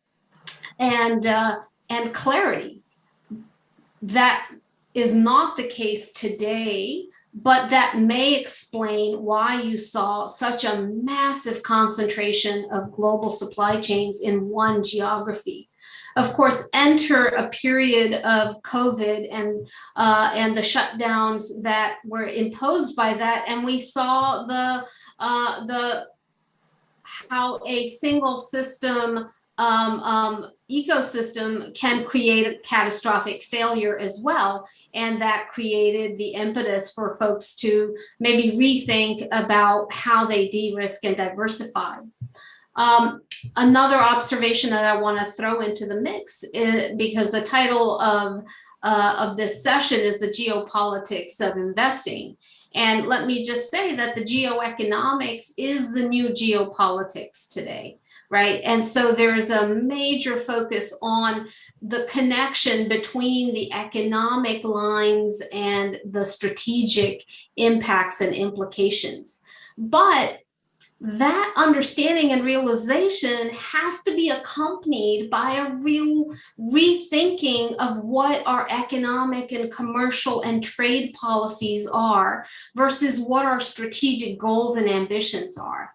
clarity. That is not the case today, but that may explain why you saw such a massive concentration of global supply chains in one geography. Of course, enter a period of COVID and the shutdowns that were imposed by that, and we saw the how a single system ecosystem can create a catastrophic failure as well. And that created the impetus for folks to maybe rethink about how they de-risk and diversify. Another observation that I want to throw into the mix is, because the title of this session is the Geopolitics of Investing. And let me just say that the geoeconomics is the new geopolitics today, right? And so there's a major focus on the connection between the economic lines and the strategic impacts and implications. But that understanding and realization has to be accompanied by a real rethinking of what our economic and commercial and trade policies are versus what our strategic goals and ambitions are.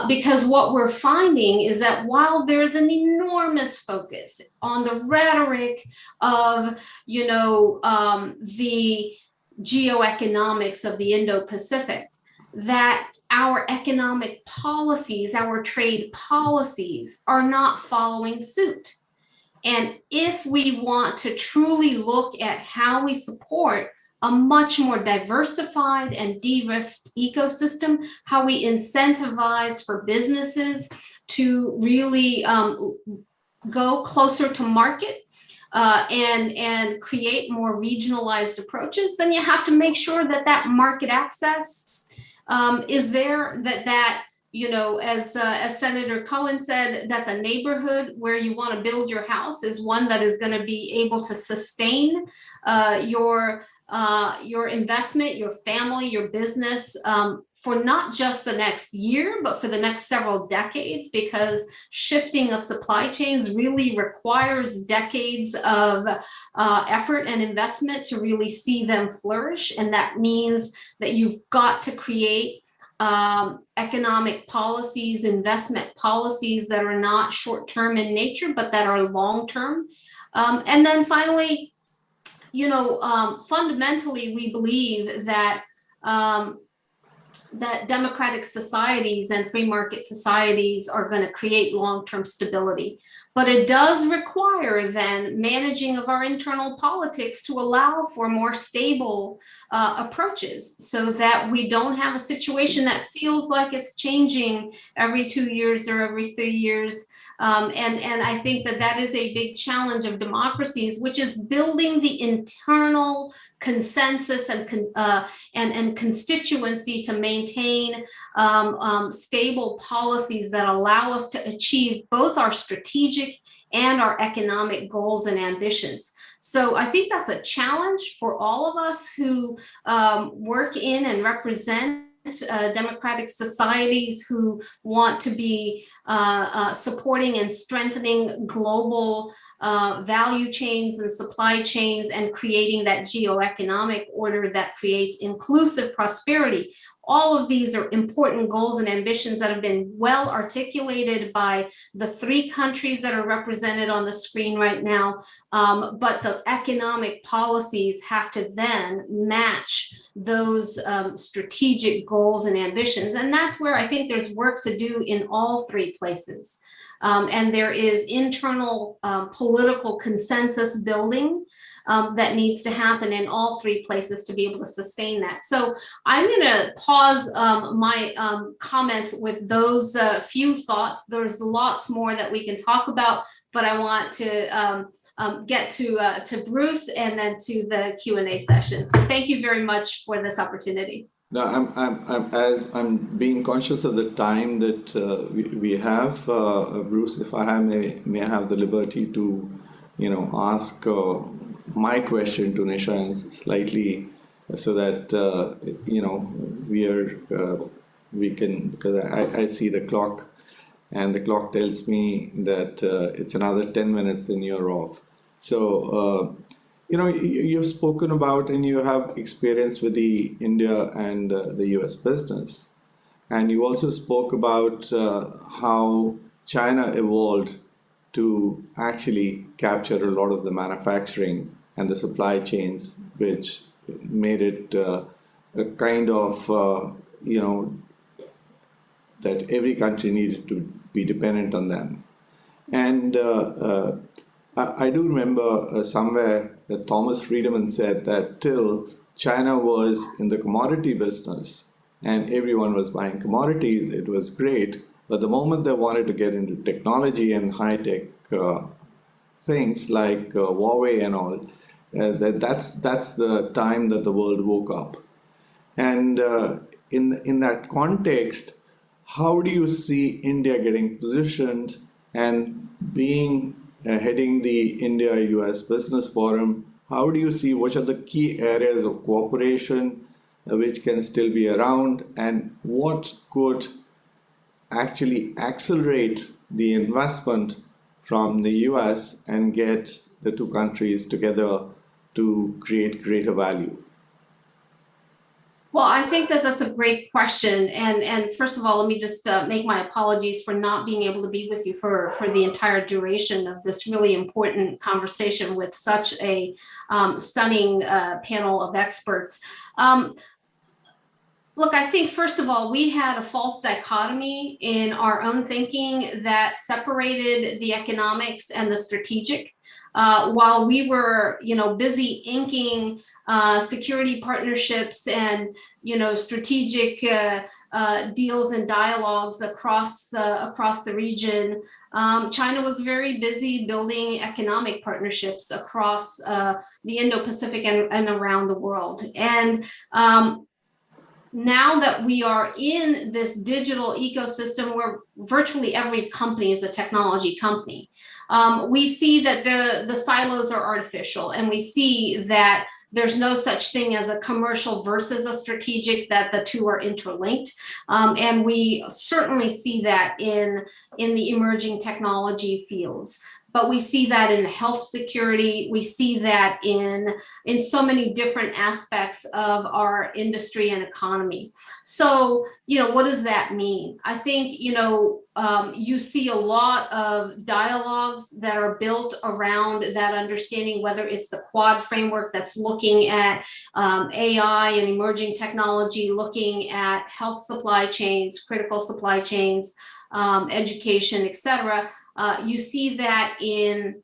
Because what we're finding is that while there's an enormous focus on the rhetoric of, the geoeconomics of the Indo-Pacific, that our economic policies, our trade policies are not following suit. And if we want to truly look at how we support a much more diversified and de-risked ecosystem, how we incentivize for businesses to really go closer to market, and create more regionalized approaches, then you have to make sure that that market access is there, that as Senator Cohen said, that the neighborhood where you want to build your house is one that is going to be able to sustain your investment, your family, your business for not just the next year, but for the next several decades, because shifting of supply chains really requires decades of effort and investment to really see them flourish. And that means that you've got to create economic policies, investment policies that are not short-term in nature, but that are long-term. And then finally, fundamentally, we believe that that democratic societies and free market societies are going to create long-term stability. But it does require then managing of our internal politics to allow for more stable approaches, so that we don't have a situation that feels like it's changing every 2 years or every 3 years. And I think that is a big challenge of democracies, which is building the internal consensus and constituency to maintain stable policies that allow us to achieve both our strategic and our economic goals and ambitions. So I think that's a challenge for all of us who work in and represent democratic societies, who want to be supporting and strengthening global value chains and supply chains, and creating that geoeconomic order that creates inclusive prosperity. All of these are important goals and ambitions that have been well articulated by the 3 countries that are represented on the screen right now. But the economic policies have to then match those strategic goals and ambitions. And that's where I think there's work to do in all 3 places. And there is internal political consensus building that needs to happen in all 3 places to be able to sustain that. So I'm going to pause my comments with those few thoughts. There's lots more that we can talk about, but I want to get to Bruce and then to the Q&A session. So thank you very much for this opportunity. No, I'm being conscious of the time that we have. Bruce, if I may have the liberty to, ask my question to Nisha, and slightly so that we can, because I see the clock, and the clock tells me that it's another 10 minutes and you're off. So You've spoken about and you have experience with the India and the US business. And you also spoke about how China evolved to actually capture a lot of the manufacturing and the supply chains, which made it a kind of, that every country needed to be dependent on them. And I do remember somewhere that Thomas Friedman said that till China was in the commodity business and everyone was buying commodities, it was great. But the moment they wanted to get into technology and high-tech things like Huawei and all, that's the time that the world woke up. And in that context, how do you see India getting positioned and being heading the India-US Business Forum? How do you see which are the key areas of cooperation which can still be around, and what could actually accelerate the investment from the US and get the two countries together to create greater value? Well, I think that that's a great question. And first of all, let me just make my apologies for not being able to be with you for the entire duration of this really important conversation with such a stunning panel of experts. Look, I think, first of all, we had a false dichotomy in our own thinking that separated the economics and the strategic. While we were, busy inking security partnerships and, strategic deals and dialogues across the region, China was very busy building economic partnerships across the Indo-Pacific and around the world. And now that we are in this digital ecosystem where virtually every company is a technology company, we see that the silos are artificial, and we see that there's no such thing as a commercial versus a strategic, that the two are interlinked. And we certainly see that in the emerging technology fields. But we see that in health security. We see that in so many different aspects of our industry and economy. So, what does that mean? I think, you see a lot of dialogues that are built around that understanding, whether it's the Quad framework that's looking at AI and emerging technology, looking at health supply chains, critical supply chains, education, etc. You see that in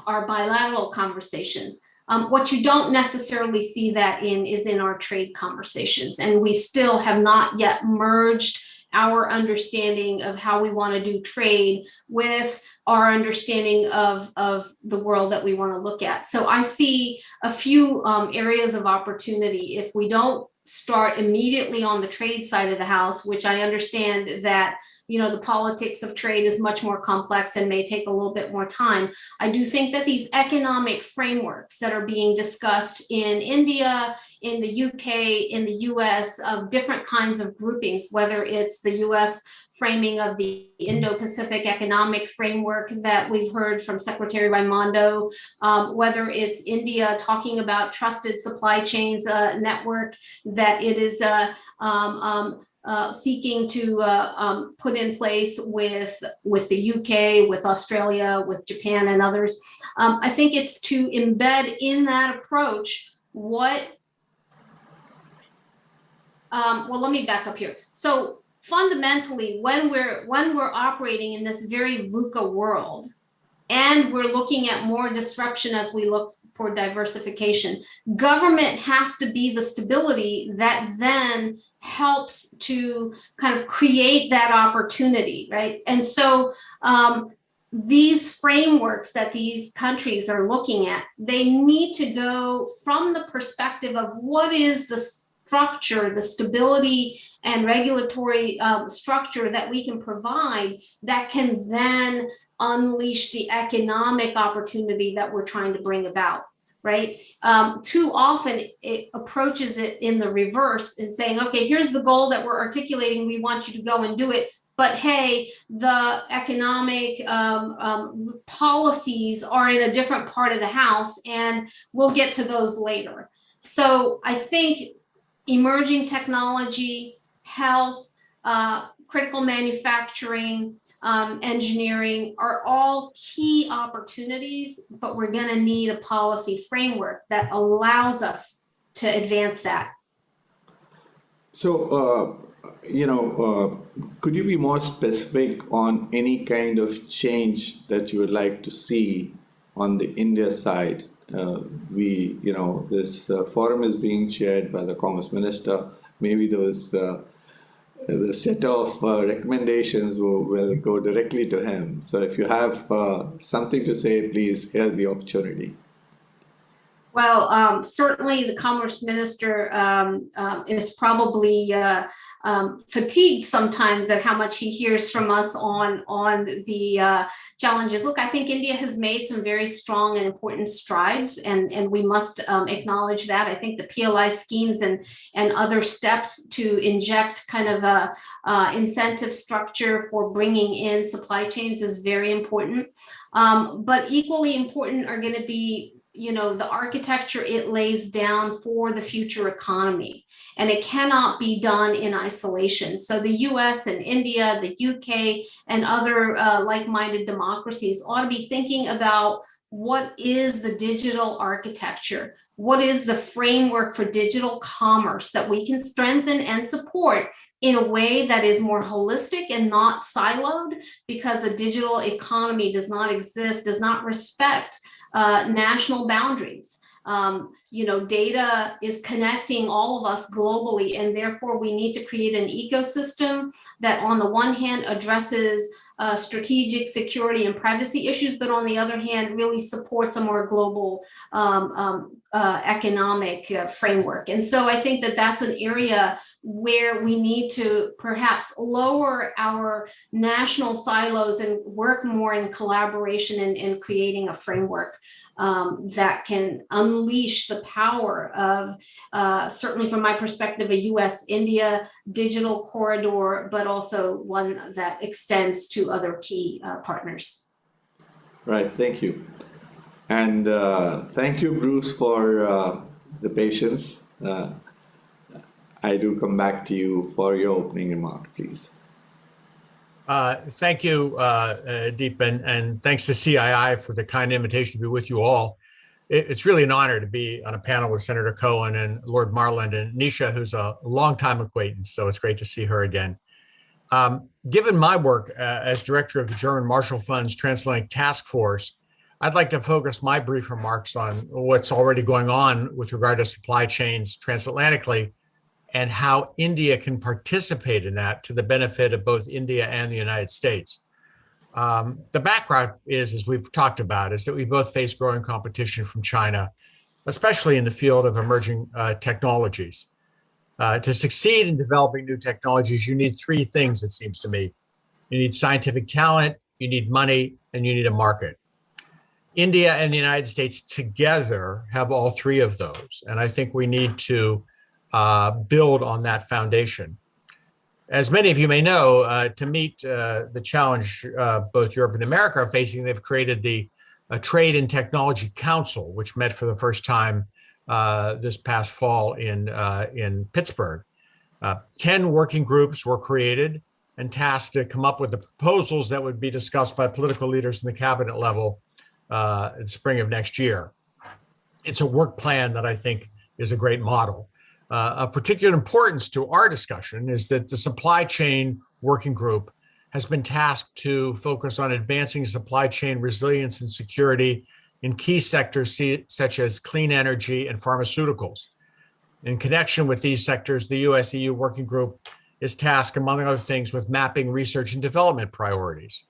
our bilateral conversations. What you don't necessarily see that in is in our trade conversations. And we still have not yet merged our understanding of how we want to do trade with our understanding of the world that we want to look at. So I see a few areas of opportunity if we don't start immediately on the trade side of the house, which I understand that, the politics of trade is much more complex and may take a little bit more time. I do think that these economic frameworks that are being discussed in India, in the UK, in the US, of different kinds of groupings, whether it's the US framing of the Indo-Pacific economic framework that we've heard from Secretary Raimondo, whether it's India talking about trusted supply chains network that it is seeking to put in place with the UK, with Australia, with Japan and others. I think it's to embed in that approach what, well, let me back up here. So fundamentally, when we're operating in this very VUCA world, and we're looking at more disruption as we look for diversification, government has to be the stability that then helps to kind of create that opportunity, right? And so these frameworks that these countries are looking at, they need to go from the perspective of what is the structure, the stability and regulatory structure that we can provide that can then unleash the economic opportunity that we're trying to bring about, right? Too often it approaches it in the reverse and saying, okay, here's the goal that we're articulating, we want you to go and do it, but hey, the economic policies are in a different part of the house, and we'll get to those later. So I think emerging technology, health, critical manufacturing, engineering are all key opportunities, but we're going to need a policy framework that allows us to advance that. So, could you be more specific on any kind of change that you would like to see on the India side? This forum is being chaired by the Commerce Minister. Maybe those the set of recommendations will go directly to him. So if you have something to say, please, here's the opportunity. Well, certainly the Commerce Minister is probably fatigued sometimes at how much he hears from us on the challenges. Look, I think India has made some very strong and important strides, and we must acknowledge that. I think the PLI schemes and other steps to inject kind of a incentive structure for bringing in supply chains is very important. But equally important are going to be the architecture it lays down for the future economy, and it cannot be done in isolation. So the US and India, the UK, and other like-minded democracies ought to be thinking about what is the digital architecture? What is the framework for digital commerce that we can strengthen and support in a way that is more holistic and not siloed, because a digital economy does not exist, does not respect national boundaries. Data is connecting all of us globally, and therefore we need to create an ecosystem that on the one hand addresses strategic security and privacy issues, but on the other hand really supports a more global economic framework. And so I think that that's an area where we need to perhaps lower our national silos and work more in collaboration in creating a framework that can unleash the power of, certainly from my perspective, a US-India digital corridor, but also one that extends to other key partners. Right, thank you. And thank you, Bruce, for the patience. I do come back to you for your opening remarks, please. Thank you, Deep, and thanks to CII for the kind invitation to be with you all. It's really an honor to be on a panel with Senator Cohen and Lord Marland and Nisha, who's a longtime acquaintance, so it's great to see her again. Given my work as director of the German Marshall Fund's Transatlantic Task Force, I'd like to focus my brief remarks on what's already going on with regard to supply chains transatlantically and how India can participate in that to the benefit of both India and the United States. The background is, as we've talked about, is that we both face growing competition from China, especially in the field of emerging technologies. To succeed in developing new technologies, you need three things, it seems to me. You need scientific talent, you need money, and you need a market. India and the United States together have all three of those, and I think we need to build on that foundation. As many of you may know, to meet the challenge both Europe and America are facing, they've created the Trade and Technology Council, which met for the first time this past fall in Pittsburgh. 10 working groups were created and tasked to come up with the proposals that would be discussed by political leaders in the cabinet level in the spring of next year. It's a work plan that I think is a great model. Of particular importance to our discussion is that the supply chain working group has been tasked to focus on advancing supply chain resilience and security in key sectors such as clean energy and pharmaceuticals. In connection with these sectors, the US-EU working group is tasked, among other things, with mapping research and development priorities.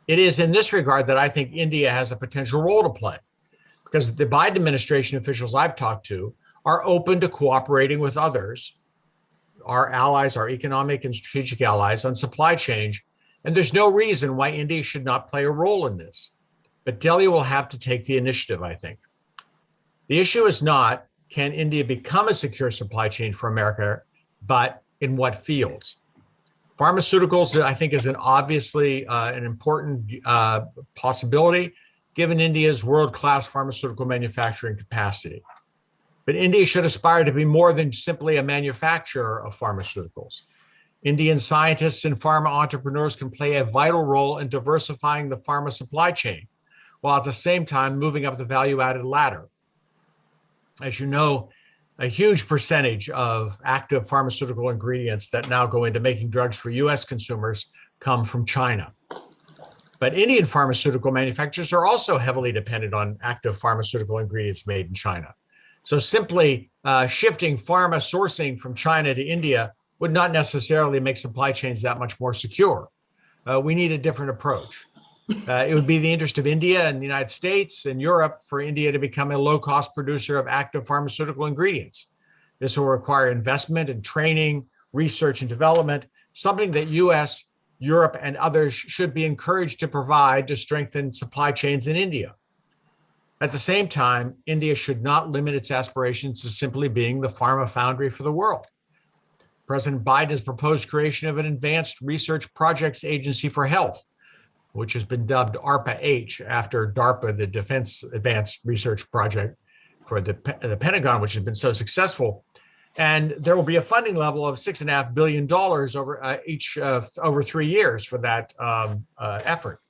It is in this regard that I think India has a potential role to play, because the Biden administration officials I've talked to are open to cooperating with others, our allies, our economic and strategic allies, on supply chain, and there's no reason why India should not play a role in this. But Delhi will have to take the initiative, I think. The issue is not, can India become a secure supply chain for America, but in what fields? Pharmaceuticals, I think, is obviously an important possibility given India's world-class pharmaceutical manufacturing capacity. But India should aspire to be more than simply a manufacturer of pharmaceuticals. Indian scientists and pharma entrepreneurs can play a vital role in diversifying the pharma supply chain, while at the same time moving up the value-added ladder. As you know, a huge percentage of active pharmaceutical ingredients that now go into making drugs for US consumers come from China. But Indian pharmaceutical manufacturers are also heavily dependent on active pharmaceutical ingredients made in China. So simply shifting pharma sourcing from China to India would not necessarily make supply chains that much more secure. We need a different approach. It would be the interest of India and the United States and Europe for India to become a low-cost producer of active pharmaceutical ingredients. This will require investment and training, research and development, something that US, Europe, and others should be encouraged to provide to strengthen supply chains in India. At the same time, India should not limit its aspirations to simply being the pharma foundry for the world. President Biden has proposed creation of an Advanced Research Projects Agency for Health, which has been dubbed ARPA-H after DARPA, the Defense Advanced Research Project for the Pentagon, which has been so successful. And there will be a funding level of $6.5 billion over 3 years for that effort.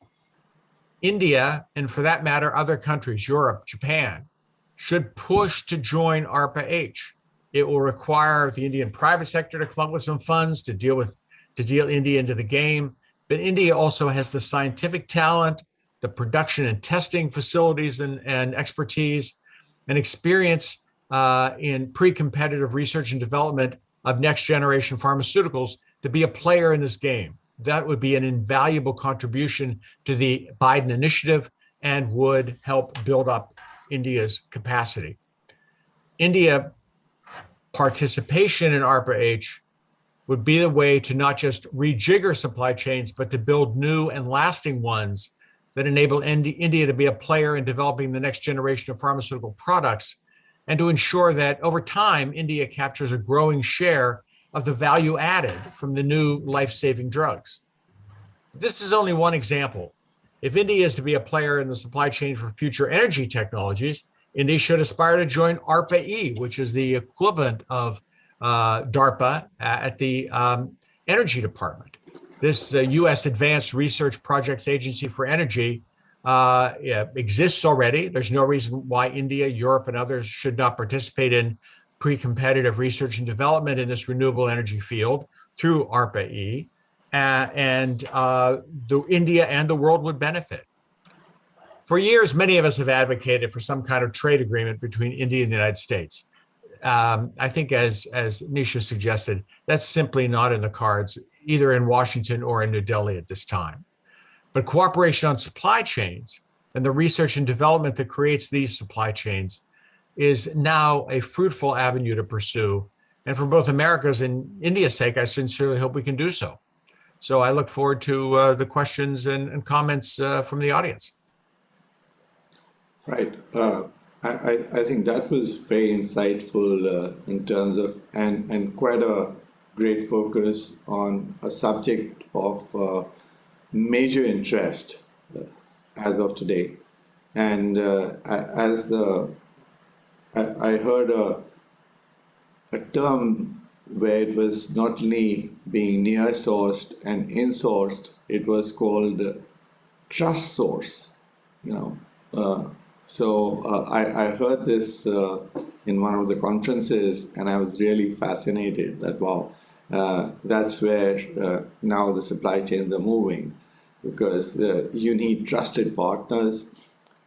India, and for that matter, other countries, Europe, Japan, should push to join ARPA-H. It will require the Indian private sector to come up with some funds to deal India into the game. But India also has the scientific talent, the production and testing facilities and expertise, and experience in pre-competitive research and development of next generation pharmaceuticals to be a player in this game. That would be an invaluable contribution to the Biden initiative and would help build up India's capacity. India participation in ARPA-H would be the way to not just rejigger supply chains, but to build new and lasting ones that enable India to be a player in developing the next generation of pharmaceutical products, and to ensure that over time, India captures a growing share of the value added from the new life-saving drugs. This is only one example. If India is to be a player in the supply chain for future energy technologies, India should aspire to join ARPA-E, which is the equivalent of DARPA at the Energy Department. This U.S. Advanced Research Projects Agency for Energy exists already. There's no reason why India, Europe, and others should not participate in pre-competitive research and development in this renewable energy field through ARPA-E. India and the world would benefit. For years, many of us have advocated for some kind of trade agreement between India and the United States. I think, as Nisha suggested, that's simply not in the cards, either in Washington or in New Delhi at this time. But cooperation on supply chains and the research and development that creates these supply chains is now a fruitful avenue to pursue. And for both America's and India's sake, I sincerely hope we can do so. So I look forward to the questions and comments from the audience. Right. I think that was very insightful in terms of, and quite a great focus on a subject of major interest as of today. And I heard a term where it was not only being near-sourced and in-sourced, it was called trust source, So I heard this in one of the conferences, and I was really fascinated that, wow, that's where now the supply chains are moving, because you need trusted partners,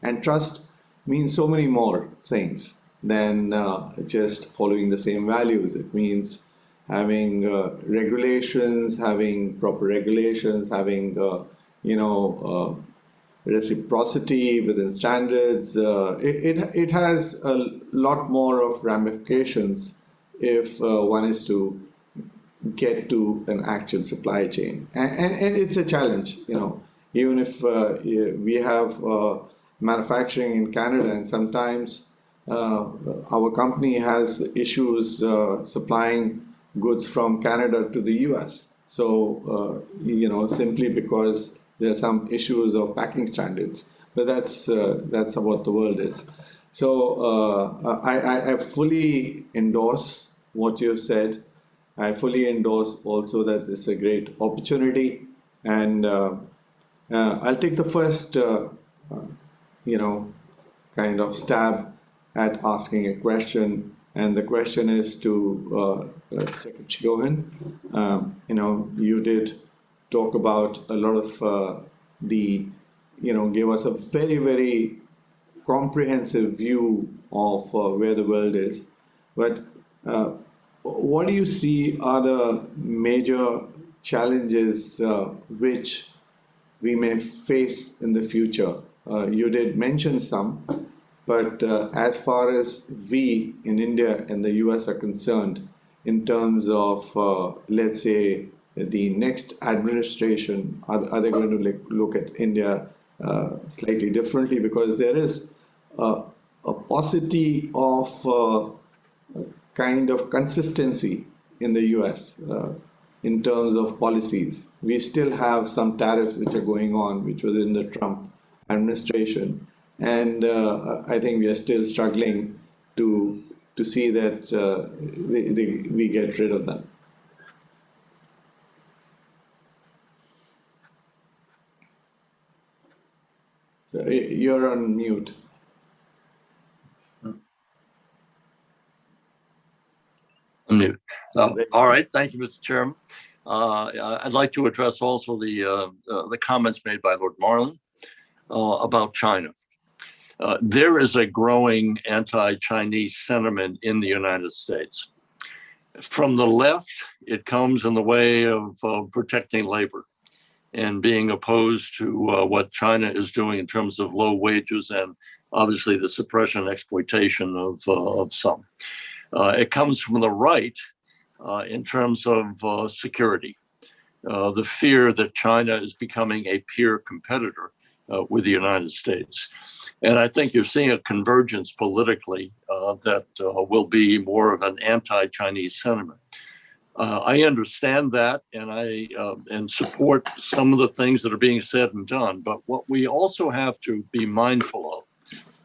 and trust means so many more things than just following the same values. It means having regulations, having proper regulations, having reciprocity within standards. It has a lot more of ramifications if one is to get to an actual supply chain, and it's a challenge. Even if we have manufacturing in Canada, and sometimes our company has issues supplying goods from Canada to the US. So, simply because there are some issues of packing standards, but that's what the world is. So I fully endorse what you've said. I fully endorse also that this is a great opportunity, and I'll take the first, kind of stab at asking a question, and the question is to Secretary Gohan. You did talk about a lot of gave us a very, very comprehensive view of where the world is. But what do you see are the major challenges which we may face in the future? You did mention some, but as far as we in India and the US are concerned, in terms of, let's say, the next administration, are they going to look at India slightly differently? Because there is a paucity of kind of consistency in the US in terms of policies. We still have some tariffs which are going on, which was in the Trump administration. And I think we are still struggling to see that we get rid of them. So you're on mute. Mute. All right. Thank you, Mr. Chairman. I'd like to address also the comments made by Lord Marlin about China. There is a growing anti-Chinese sentiment in the United States. From the left, it comes in the way of protecting labor and being opposed to what China is doing in terms of low wages and obviously the suppression and exploitation of some. It comes from the right in terms of security, the fear that China is becoming a peer competitor with the United States. And I think you're seeing a convergence politically that will be more of an anti-Chinese sentiment. I understand that, and I support some of the things that are being said and done. But what we also have to be mindful of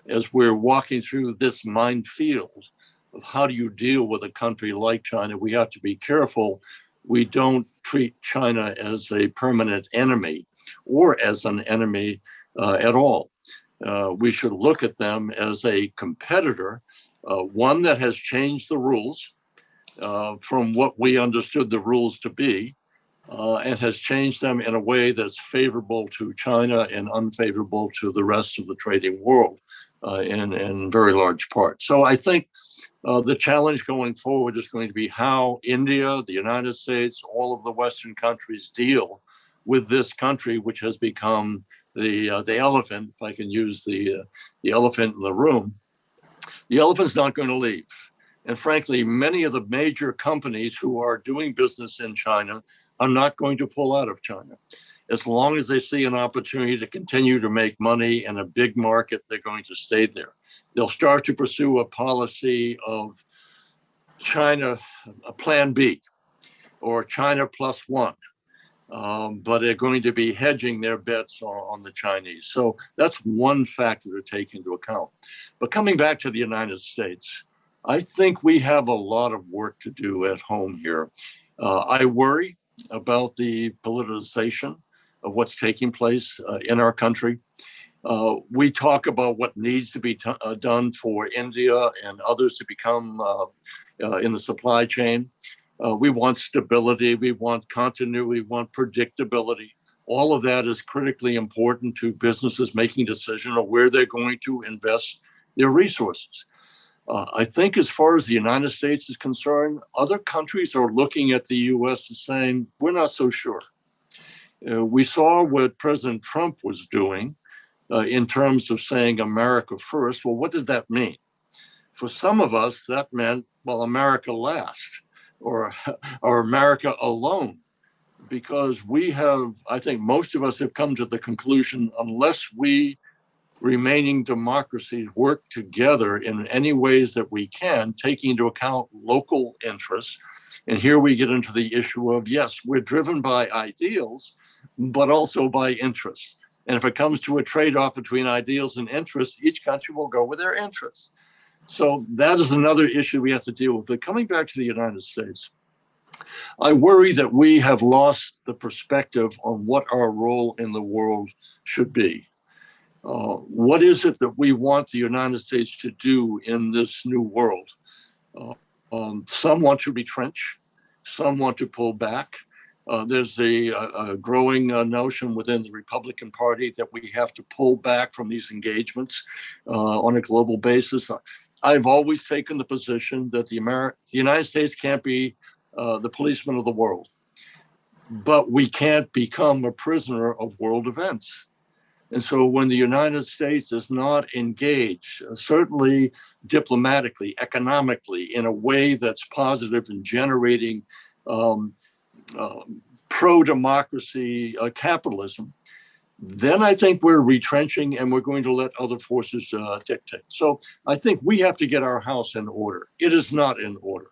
as we're walking through this minefield of how do you deal with a country like China, we have to be careful we don't treat China as a permanent enemy or as an enemy at all. We should look at them as a competitor, one that has changed the rules from what we understood the rules to be, and has changed them in a way that's favorable to China and unfavorable to the rest of the trading world in very large part. So I think the challenge going forward is going to be how India, the United States, all of the Western countries deal with this country, which has become the elephant, if I can use the elephant in the room. The elephant's not going to leave. And frankly, many of the major companies who are doing business in China are not going to pull out of China. As long as they see an opportunity to continue to make money in a big market, they're going to stay there. They'll start to pursue a policy of China, a plan B, or China plus one. But they're going to be hedging their bets on the Chinese. So that's one factor to take into account. But coming back to the United States, I think we have a lot of work to do at home here. I worry about the politicization of what's taking place in our country. We talk about what needs to be done for India and others to become in the supply chain. We want stability, we want continuity, we want predictability. All of that is critically important to businesses making decisions on where they're going to invest their resources. I think as far as the United States is concerned, other countries are looking at the US and saying, we're not so sure. We saw what President Trump was doing in terms of saying America first. Well, what did that mean? For some of us, that meant, well, America last, or America alone, because we have, I think most of us have come to the conclusion, unless we remaining democracies work together in any ways that we can, taking into account local interests. And here we get into the issue of, yes, we're driven by ideals, but also by interests. And if it comes to a trade-off between ideals and interests, each country will go with their interests. So that is another issue we have to deal with. But coming back to the United States, I worry that we have lost the perspective on what our role in the world should be. What is it that we want the United States to do in this new world? Some want to retrench, some want to pull back. There's a growing notion within the Republican Party that we have to pull back from these engagements on a global basis. I've always taken the position that the United States can't be the policeman of the world, but we can't become a prisoner of world events. And so when the United States is not engaged, certainly diplomatically, economically, in a way that's positive in generating pro-democracy capitalism, then I think we're retrenching and we're going to let other forces dictate. So I think we have to get our house in order. It is not in order.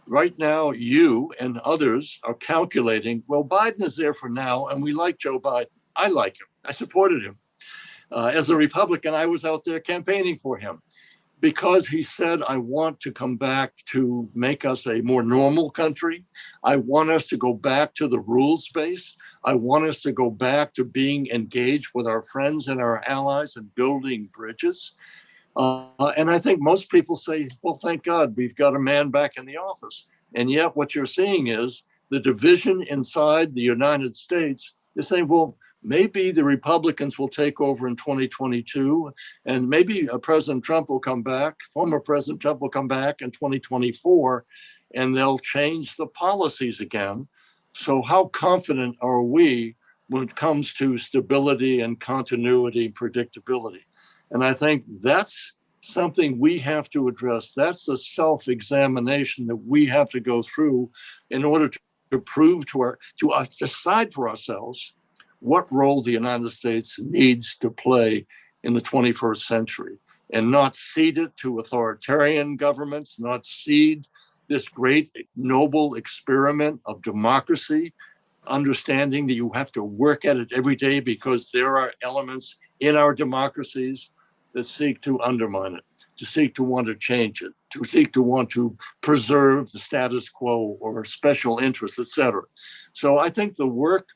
Right now, you and others are calculating, well, Biden is there for now, and we like Joe Biden. I like him. I supported him. As a Republican, I was out there campaigning for him because he said, I want to come back to make us a more normal country. I want us to go back to the rules base. I want us to go back to being engaged with our friends and our allies and building bridges. And I think most people say, well, thank God we've got a man back in the office. And yet what you're seeing is the division inside the United States is saying, well, maybe the Republicans will take over in 2022, and maybe President Trump will come back, former President Trump will come back in 2024, and they'll change the policies again. So how confident are we when it comes to stability and continuity and predictability? And I think that's something we have to address. That's a self-examination that we have to go through in order to prove to decide for ourselves what role the United States needs to play in the 21st century, and not cede it to authoritarian governments, not cede this great noble experiment of democracy, understanding that you have to work at it every day because there are elements in our democracies that seek to undermine it, to seek to want to change it, to seek to want to preserve the status quo or special interests, etc. So I think the work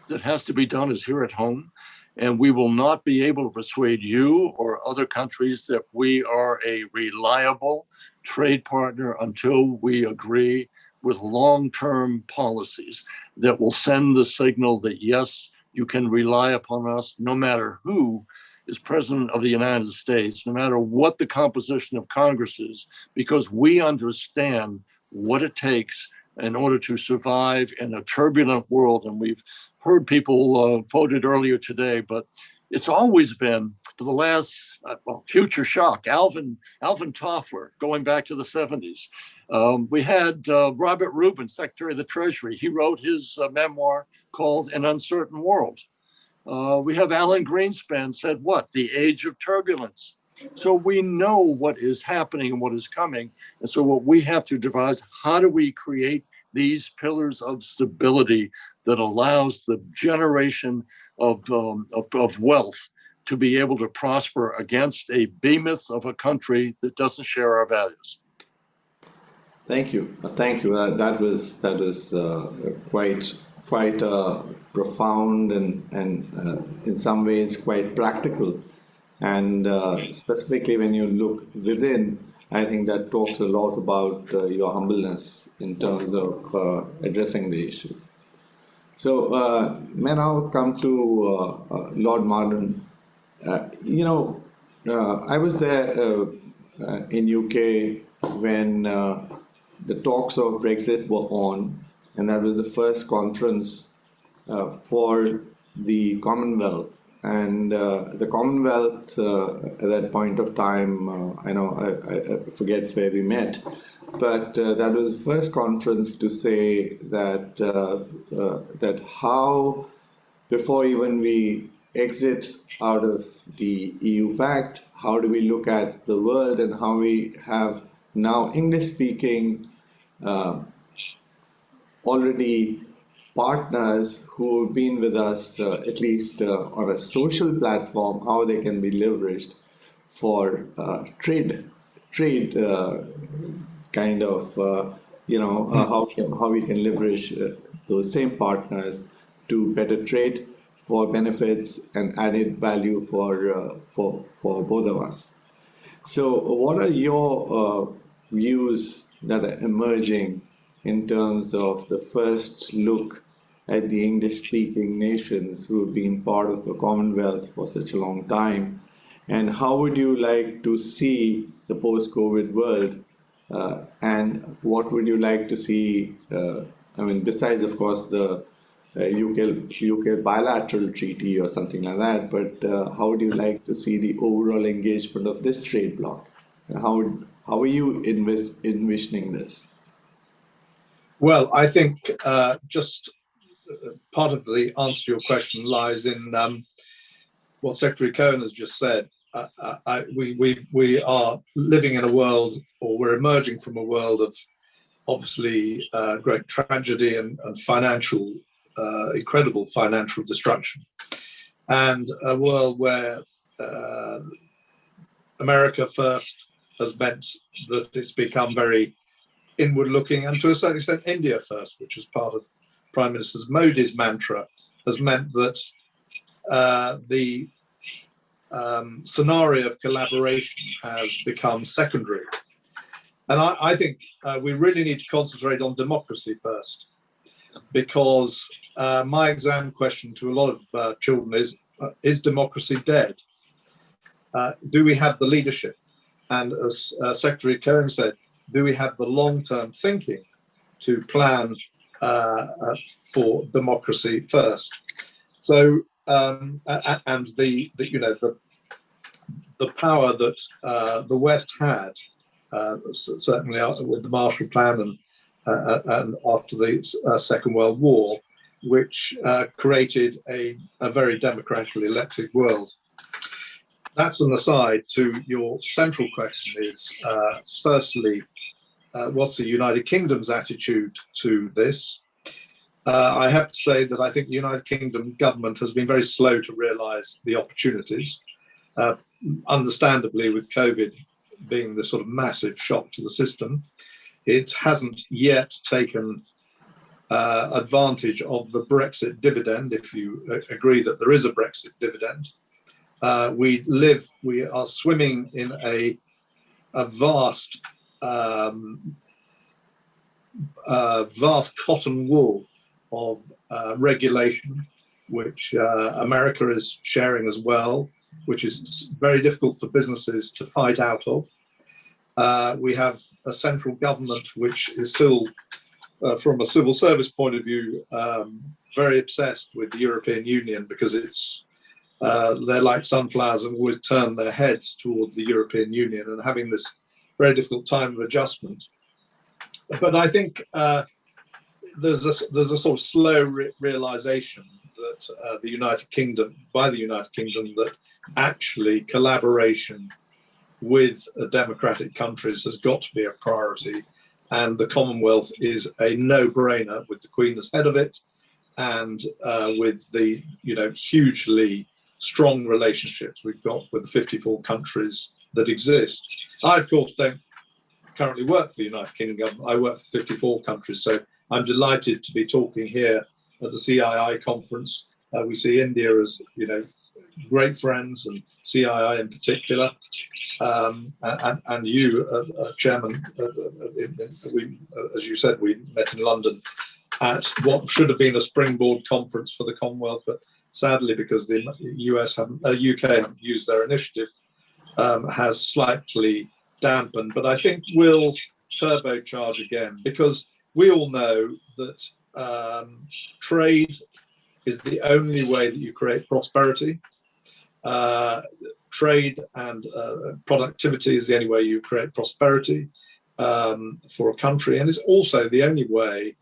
that has to be done is here at home, and we will not be able to persuade you or other countries that we are a reliable trade partner until we agree with long-term policies that will send the signal that, yes, you can rely upon us no matter who is president of the United States, no matter what the composition of Congress is, because we understand what it takes in order to survive in a turbulent world. And we've heard people quoted earlier today, but it's always been for the last, future shock, Alvin Toffler, going back to the 70s. We had Robert Rubin, Secretary of the Treasury. He wrote his memoir called An Uncertain World. We have Alan Greenspan said, what? The Age of Turbulence. So we know what is happening and what is coming. And so what we have to devise, how do we create these pillars of stability that allows the generation of wealth to be able to prosper against a behemoth of a country that doesn't share our values? Thank you. That was quite profound and in some ways quite practical. And specifically when you look within, I think that talks a lot about your humbleness in terms of addressing the issue. So may now come to Lord Marlon. I was there in UK when the talks of Brexit were on, and that was the first conference for the Commonwealth. And the Commonwealth at that point of time, I forget where we met, but that was the first conference to say that how, before even we exit out of the EU Pact? How do we look at the world and how we have now English-speaking already partners who have been with us at least on a social platform, how they can be leveraged for trade kind of how we can leverage those same partners to better trade for benefits and added value for both of us. So what are your views that are emerging in terms of the first look at the English-speaking nations who have been part of the Commonwealth for such a long time? And how would you like to see the post-COVID world? And what would you like to see, besides, of course, the UK bilateral treaty or something like that, but how would you like to see the overall engagement of this trade bloc? How are you envisioning this? Well, I think just part of the answer to your question lies in what Secretary Cohen has just said. We are living in a world, or we're emerging from a world of obviously great tragedy and financial, incredible financial destruction, and a world where America first has meant that it's become very inward looking, and to a certain extent India first, which is part of Prime Minister Modi's mantra, has meant that the scenario of collaboration has become secondary. And I think we really need to concentrate on democracy first, because my exam question to a lot of children is democracy dead? Do we have the leadership? And as Secretary Cohen said, do we have the long-term thinking to plan for democracy first? So, and the power that the West had, certainly with the Marshall Plan and after the Second World War, which created a very democratically elected world. That's an aside to your central question is, firstly, what's the United Kingdom's attitude to this? I have to say that I think the United Kingdom government has been very slow to realise the opportunities, understandably with COVID being the sort of massive shock to the system. It hasn't yet taken advantage of the Brexit dividend, if you agree that there is a Brexit dividend. We are swimming in a vast cotton wool of regulation, which America is sharing as well, which is very difficult for businesses to fight out of. We have a central government which is still, from a civil service point of view, very obsessed with the European Union, because they're like sunflowers and always turn their heads towards the European Union and having this very difficult time of adjustment. But I think there's a sort of slow realization that the United Kingdom that actually collaboration with democratic countries has got to be a priority, and the Commonwealth is a no-brainer with the Queen as head of it, and with the hugely strong relationships we've got with the 54 countries that exist. I, of course, don't currently work for the United Kingdom. I work for 54 countries, so I'm delighted to be talking here at the CII conference. We see India as great friends, and CII in particular, and you, Chairman. As you said, we met in London at what should have been a springboard conference for the Commonwealth, but sadly, because the UK haven't used their initiative, has slightly dampened. But I think we'll turbocharge again, because we all know that trade is the only way that you create prosperity. Trade and productivity is the only way you create prosperity for a country, and it's also the only way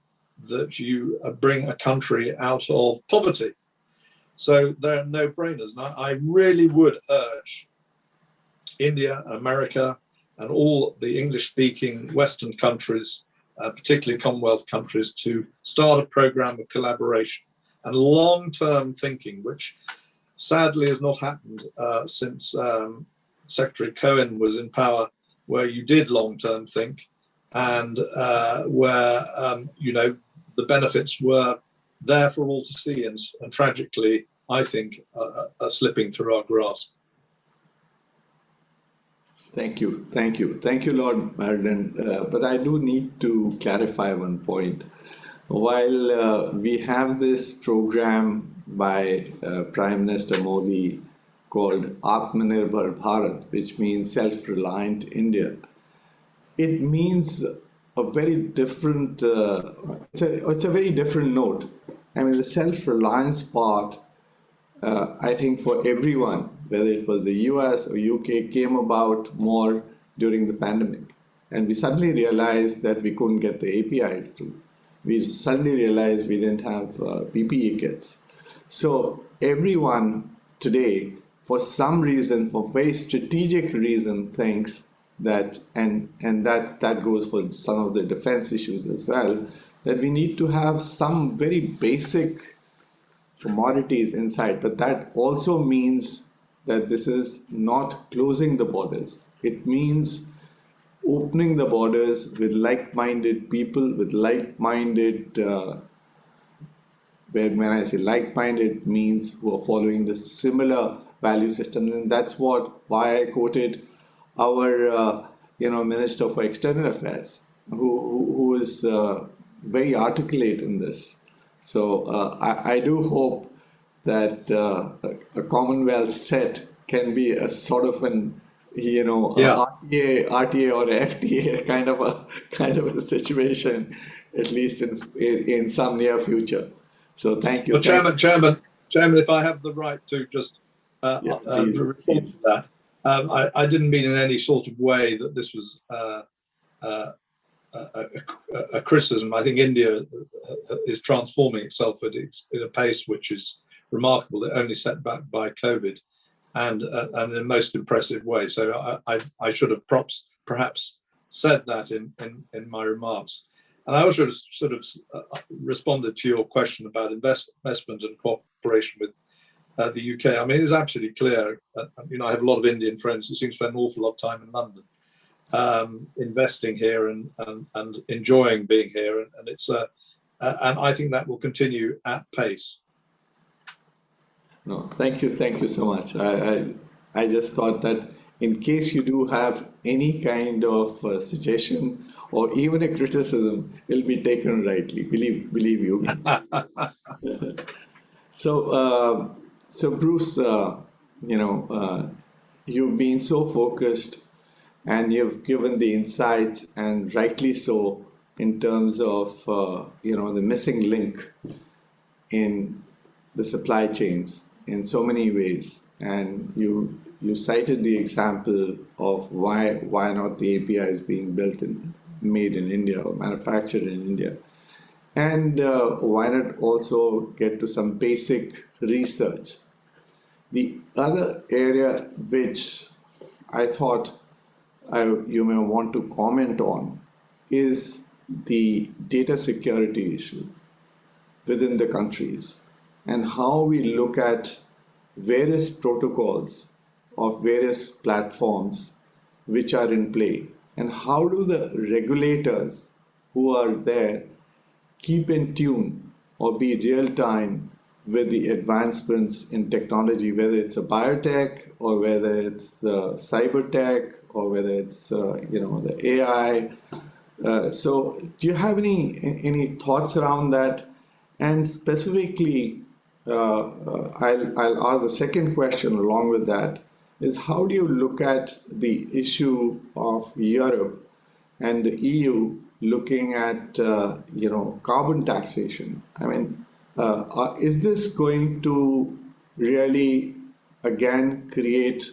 that you bring a country out of poverty. So they're no-brainers. And I really would urge India, America, and all the English-speaking Western countries, particularly Commonwealth countries, to start a program of collaboration and long-term thinking, which sadly has not happened since Secretary Cohen was in power, where you did long-term think and where, the benefits were there for all to see and tragically, I think, are slipping through our grasp. Thank you, Lord Marilyn. But I do need to clarify one point. While we have this program by Prime Minister Modi called Atmanirbhar Bharat, which means self-reliant India, it means a very different, it's a very different note. I mean, the self-reliance part, I think for everyone, whether it was the US or UK, came about more during the pandemic. And we suddenly realized that we couldn't get the APIs through. We suddenly realized we didn't have PPE kits. So everyone today, for some reason, for very strategic reason, thinks that, and that goes for some of the defense issues as well, that we need to have some very basic commodities inside. But that also means that this is not closing the borders. It means opening the borders with like-minded people, with like-minded, when I say like-minded, means who are following the similar value systems. And that's why I quoted our Minister for External Affairs, who is very articulate in this. So I do hope that a Commonwealth set can be a sort of an RTA or FTA kind of a situation, at least in some near future. So thank you. Well, Chairman, if I have the right to just respond to that, I didn't mean in any sort of way that this was a criticism. I think India is transforming itself at a pace which is remarkable, only set back by COVID, and in a most impressive way. So I should have perhaps said that in my remarks. And I also sort of responded to your question about investment and cooperation with the UK. I mean, it's absolutely clear. I have a lot of Indian friends who seem to spend an awful lot of time in London, investing here and enjoying being here, and it's and I think that will continue at pace. No, thank you so much. I just thought that in case you do have any kind of suggestion or even a criticism, it will be taken rightly. Believe you. So Bruce, you've been so focused, and you've given the insights, and rightly so, in terms of the missing link in the supply chains in so many ways. And you cited the example of why not the API is being made in India or manufactured in India. And why not also get to some basic research? The other area which I thought you may want to comment on is the data security issue within the countries, and how we look at various protocols of various platforms which are in play, and how do the regulators who are there keep in tune or be real time with the advancements in technology, whether it's a biotech or whether it's the cyber tech or whether it's the AI. So do you have any thoughts around that? And specifically, I'll ask the second question along with that, is how do you look at the issue of Europe and the EU looking at carbon taxation? I mean, is this going to really again create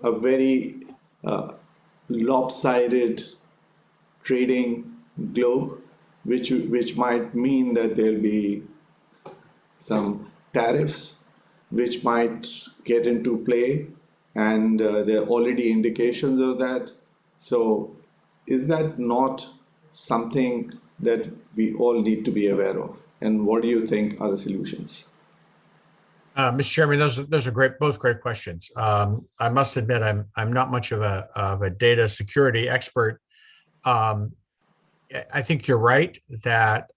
a very lopsided trading globe, which might mean that there'll be some tariffs which might get into play, and there are already indications of that. So is that not something that we all need to be aware of? And what do you think are the solutions? Mr. Chairman, those are both great questions. I must admit, I'm not much of a data security expert. I think you're right that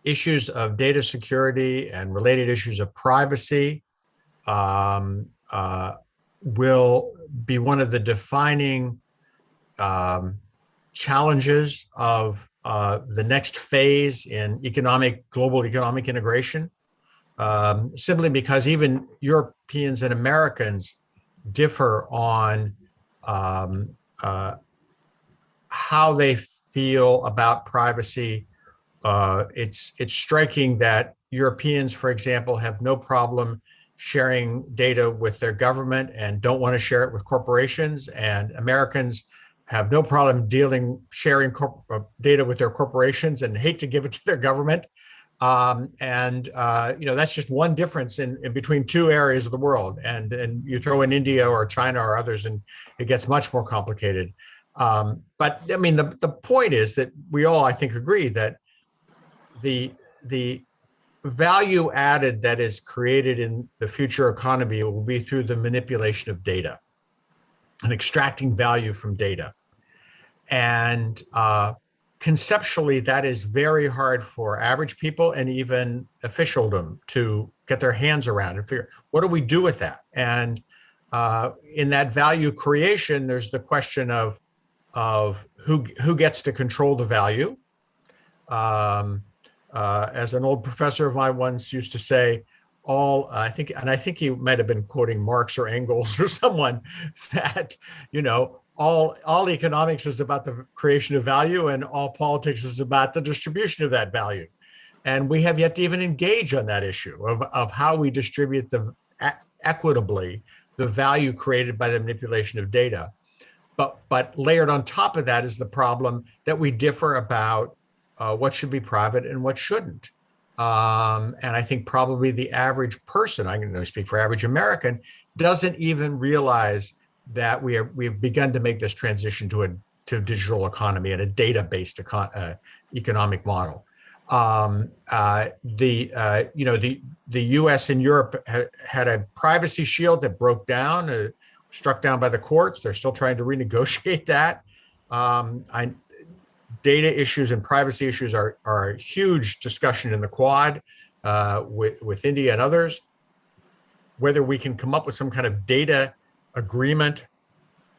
issues of data security and related issues of privacy will be one of the defining challenges of the next phase in global economic integration. Simply because even Europeans and Americans differ on how they feel about privacy. It's striking that Europeans, for example, have no problem sharing data with their government and don't want to share it with corporations, and Americans have no problem sharing data with their corporations and hate to give it to their government. That's just one difference in between two areas of the world. And you throw in India or China or others, and it gets much more complicated. But I mean, the point is that we all, I think, agree that the value added that is created in the future economy will be through the manipulation of data and extracting value from data. And conceptually, that is very hard for average people and even officialdom to get their hands around and figure, what do we do with that? And in that value creation, there's the question of who gets to control the value. As an old professor of mine once used to say, I think he might have been quoting Marx or Engels or someone, that, all economics is about the creation of value and all politics is about the distribution of that value. And we have yet to even engage on that issue of how we distribute equitably the value created by the manipulation of data. But layered on top of that is the problem that we differ about what should be private and what shouldn't. And I think probably the average person, I can speak for average American, doesn't even realize that we've begun to make this transition to a digital economy and a data-based economic model. The U.S. and Europe had a privacy shield that broke down, struck down by the courts. They're still trying to renegotiate that. Data issues and privacy issues are a huge discussion in the Quad with India and others. Whether we can come up with some kind of data agreement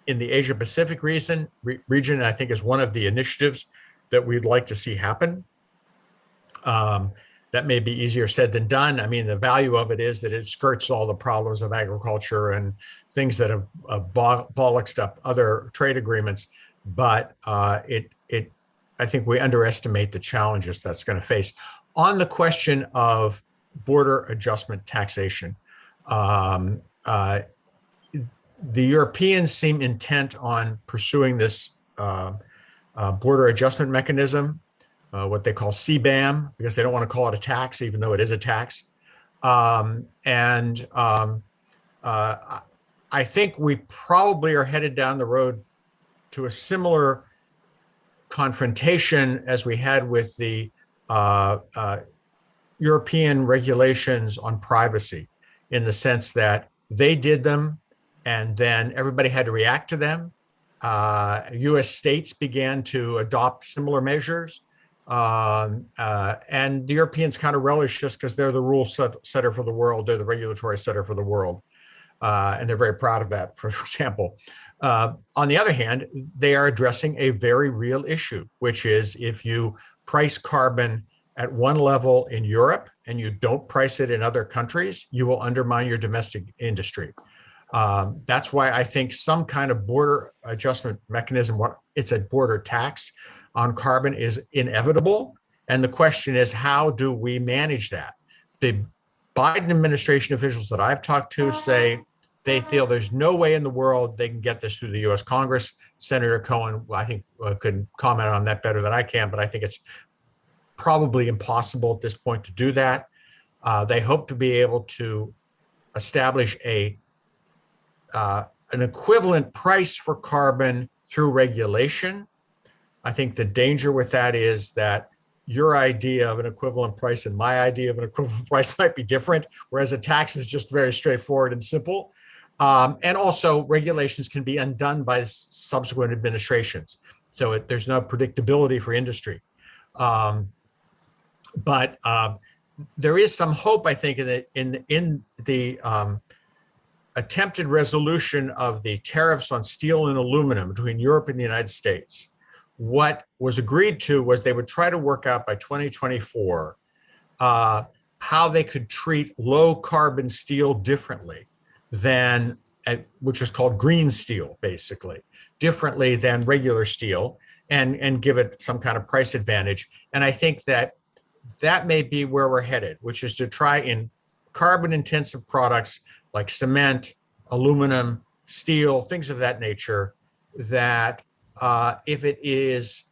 in the Asia Pacific region, I think is one of the initiatives that we'd like to see happen. That may be easier said than done. I mean, the value of it is that it skirts all the problems of agriculture and things that have bollocksed up other trade agreements. But I think we underestimate the challenges that's going to face. On the question of border adjustment taxation, the Europeans seem intent on pursuing this border adjustment mechanism, what they call CBAM, because they don't want to call it a tax, even though it is a tax. I think we probably are headed down the road to a similar confrontation as we had with the European regulations on privacy, in the sense that they did them and then everybody had to react to them. US states began to adopt similar measures. And the Europeans kind of relish just because they're the rule setter for the world, they're the regulatory setter for the world. And they're very proud of that, for example. On the other hand, they are addressing a very real issue, which is if you price carbon at one level in Europe and you don't price it in other countries, you will undermine your domestic industry. That's why I think some kind of border adjustment mechanism, it's a border tax on carbon, is inevitable. And the question is, how do we manage that? The Biden administration officials that I've talked to say they feel there's no way in the world they can get this through the US Congress. Senator Cohen, I think, could comment on that better than I can, but I think it's probably impossible at this point to do that. They hope to be able to establish an equivalent price for carbon through regulation. I think the danger with that is that your idea of an equivalent price and my idea of an equivalent price might be different, whereas a tax is just very straightforward and simple. And also regulations can be undone by subsequent administrations. So there's no predictability for industry. But there is some hope, I think, in the attempted resolution of the tariffs on steel and aluminum between Europe and the United States. What was agreed to was they would try to work out by 2024 how they could treat low carbon steel differently than, which is called green steel, basically, differently than regular steel, and give it some kind of price advantage. And I think that may be where we're headed, which is to try in carbon intensive products like cement, aluminum, steel, things of that nature, that if it is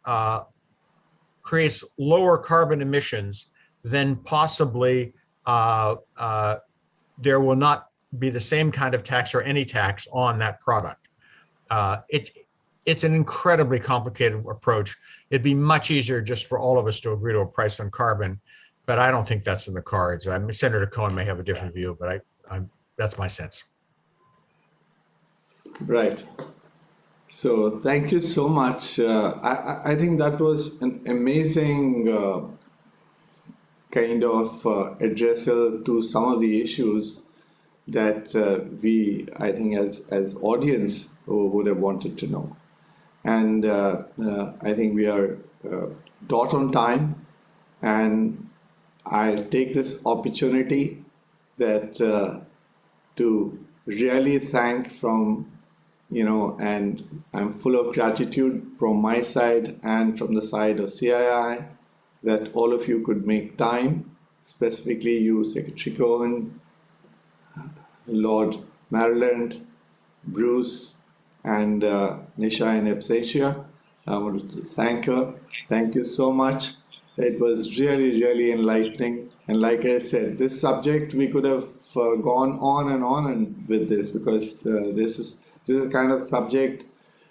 creates lower carbon emissions, then possibly there will not be the same kind of tax or any tax on that product. It's an incredibly complicated approach. It'd be much easier just for all of us to agree to a price on carbon, but I don't think that's in the cards. Senator Cohen may have a different view, but that's my sense. Right. So thank you so much. I think that was an amazing kind of addressal to some of the issues that we, I think, as audience would have wanted to know. And I think we are dot on time, and I take this opportunity that to really thank from, and I'm full of gratitude from my side and from the side of CII that all of you could make time, specifically you, Secretary Cohen, Lord Maryland, Bruce, and Nisha in absentia. I want to thank her. Thank you so much. It was really, really enlightening. And like I said, this subject, we could have gone on and with this, because this is a kind of subject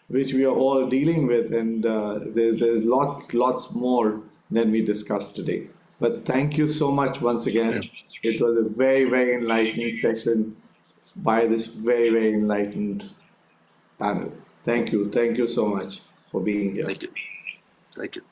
which we are all dealing with, and there's lots more than we discussed today. But thank you so much once again. It was a very, very enlightening session by this very, very enlightened panel. Thank you so much for being here. Thank you. Thank you.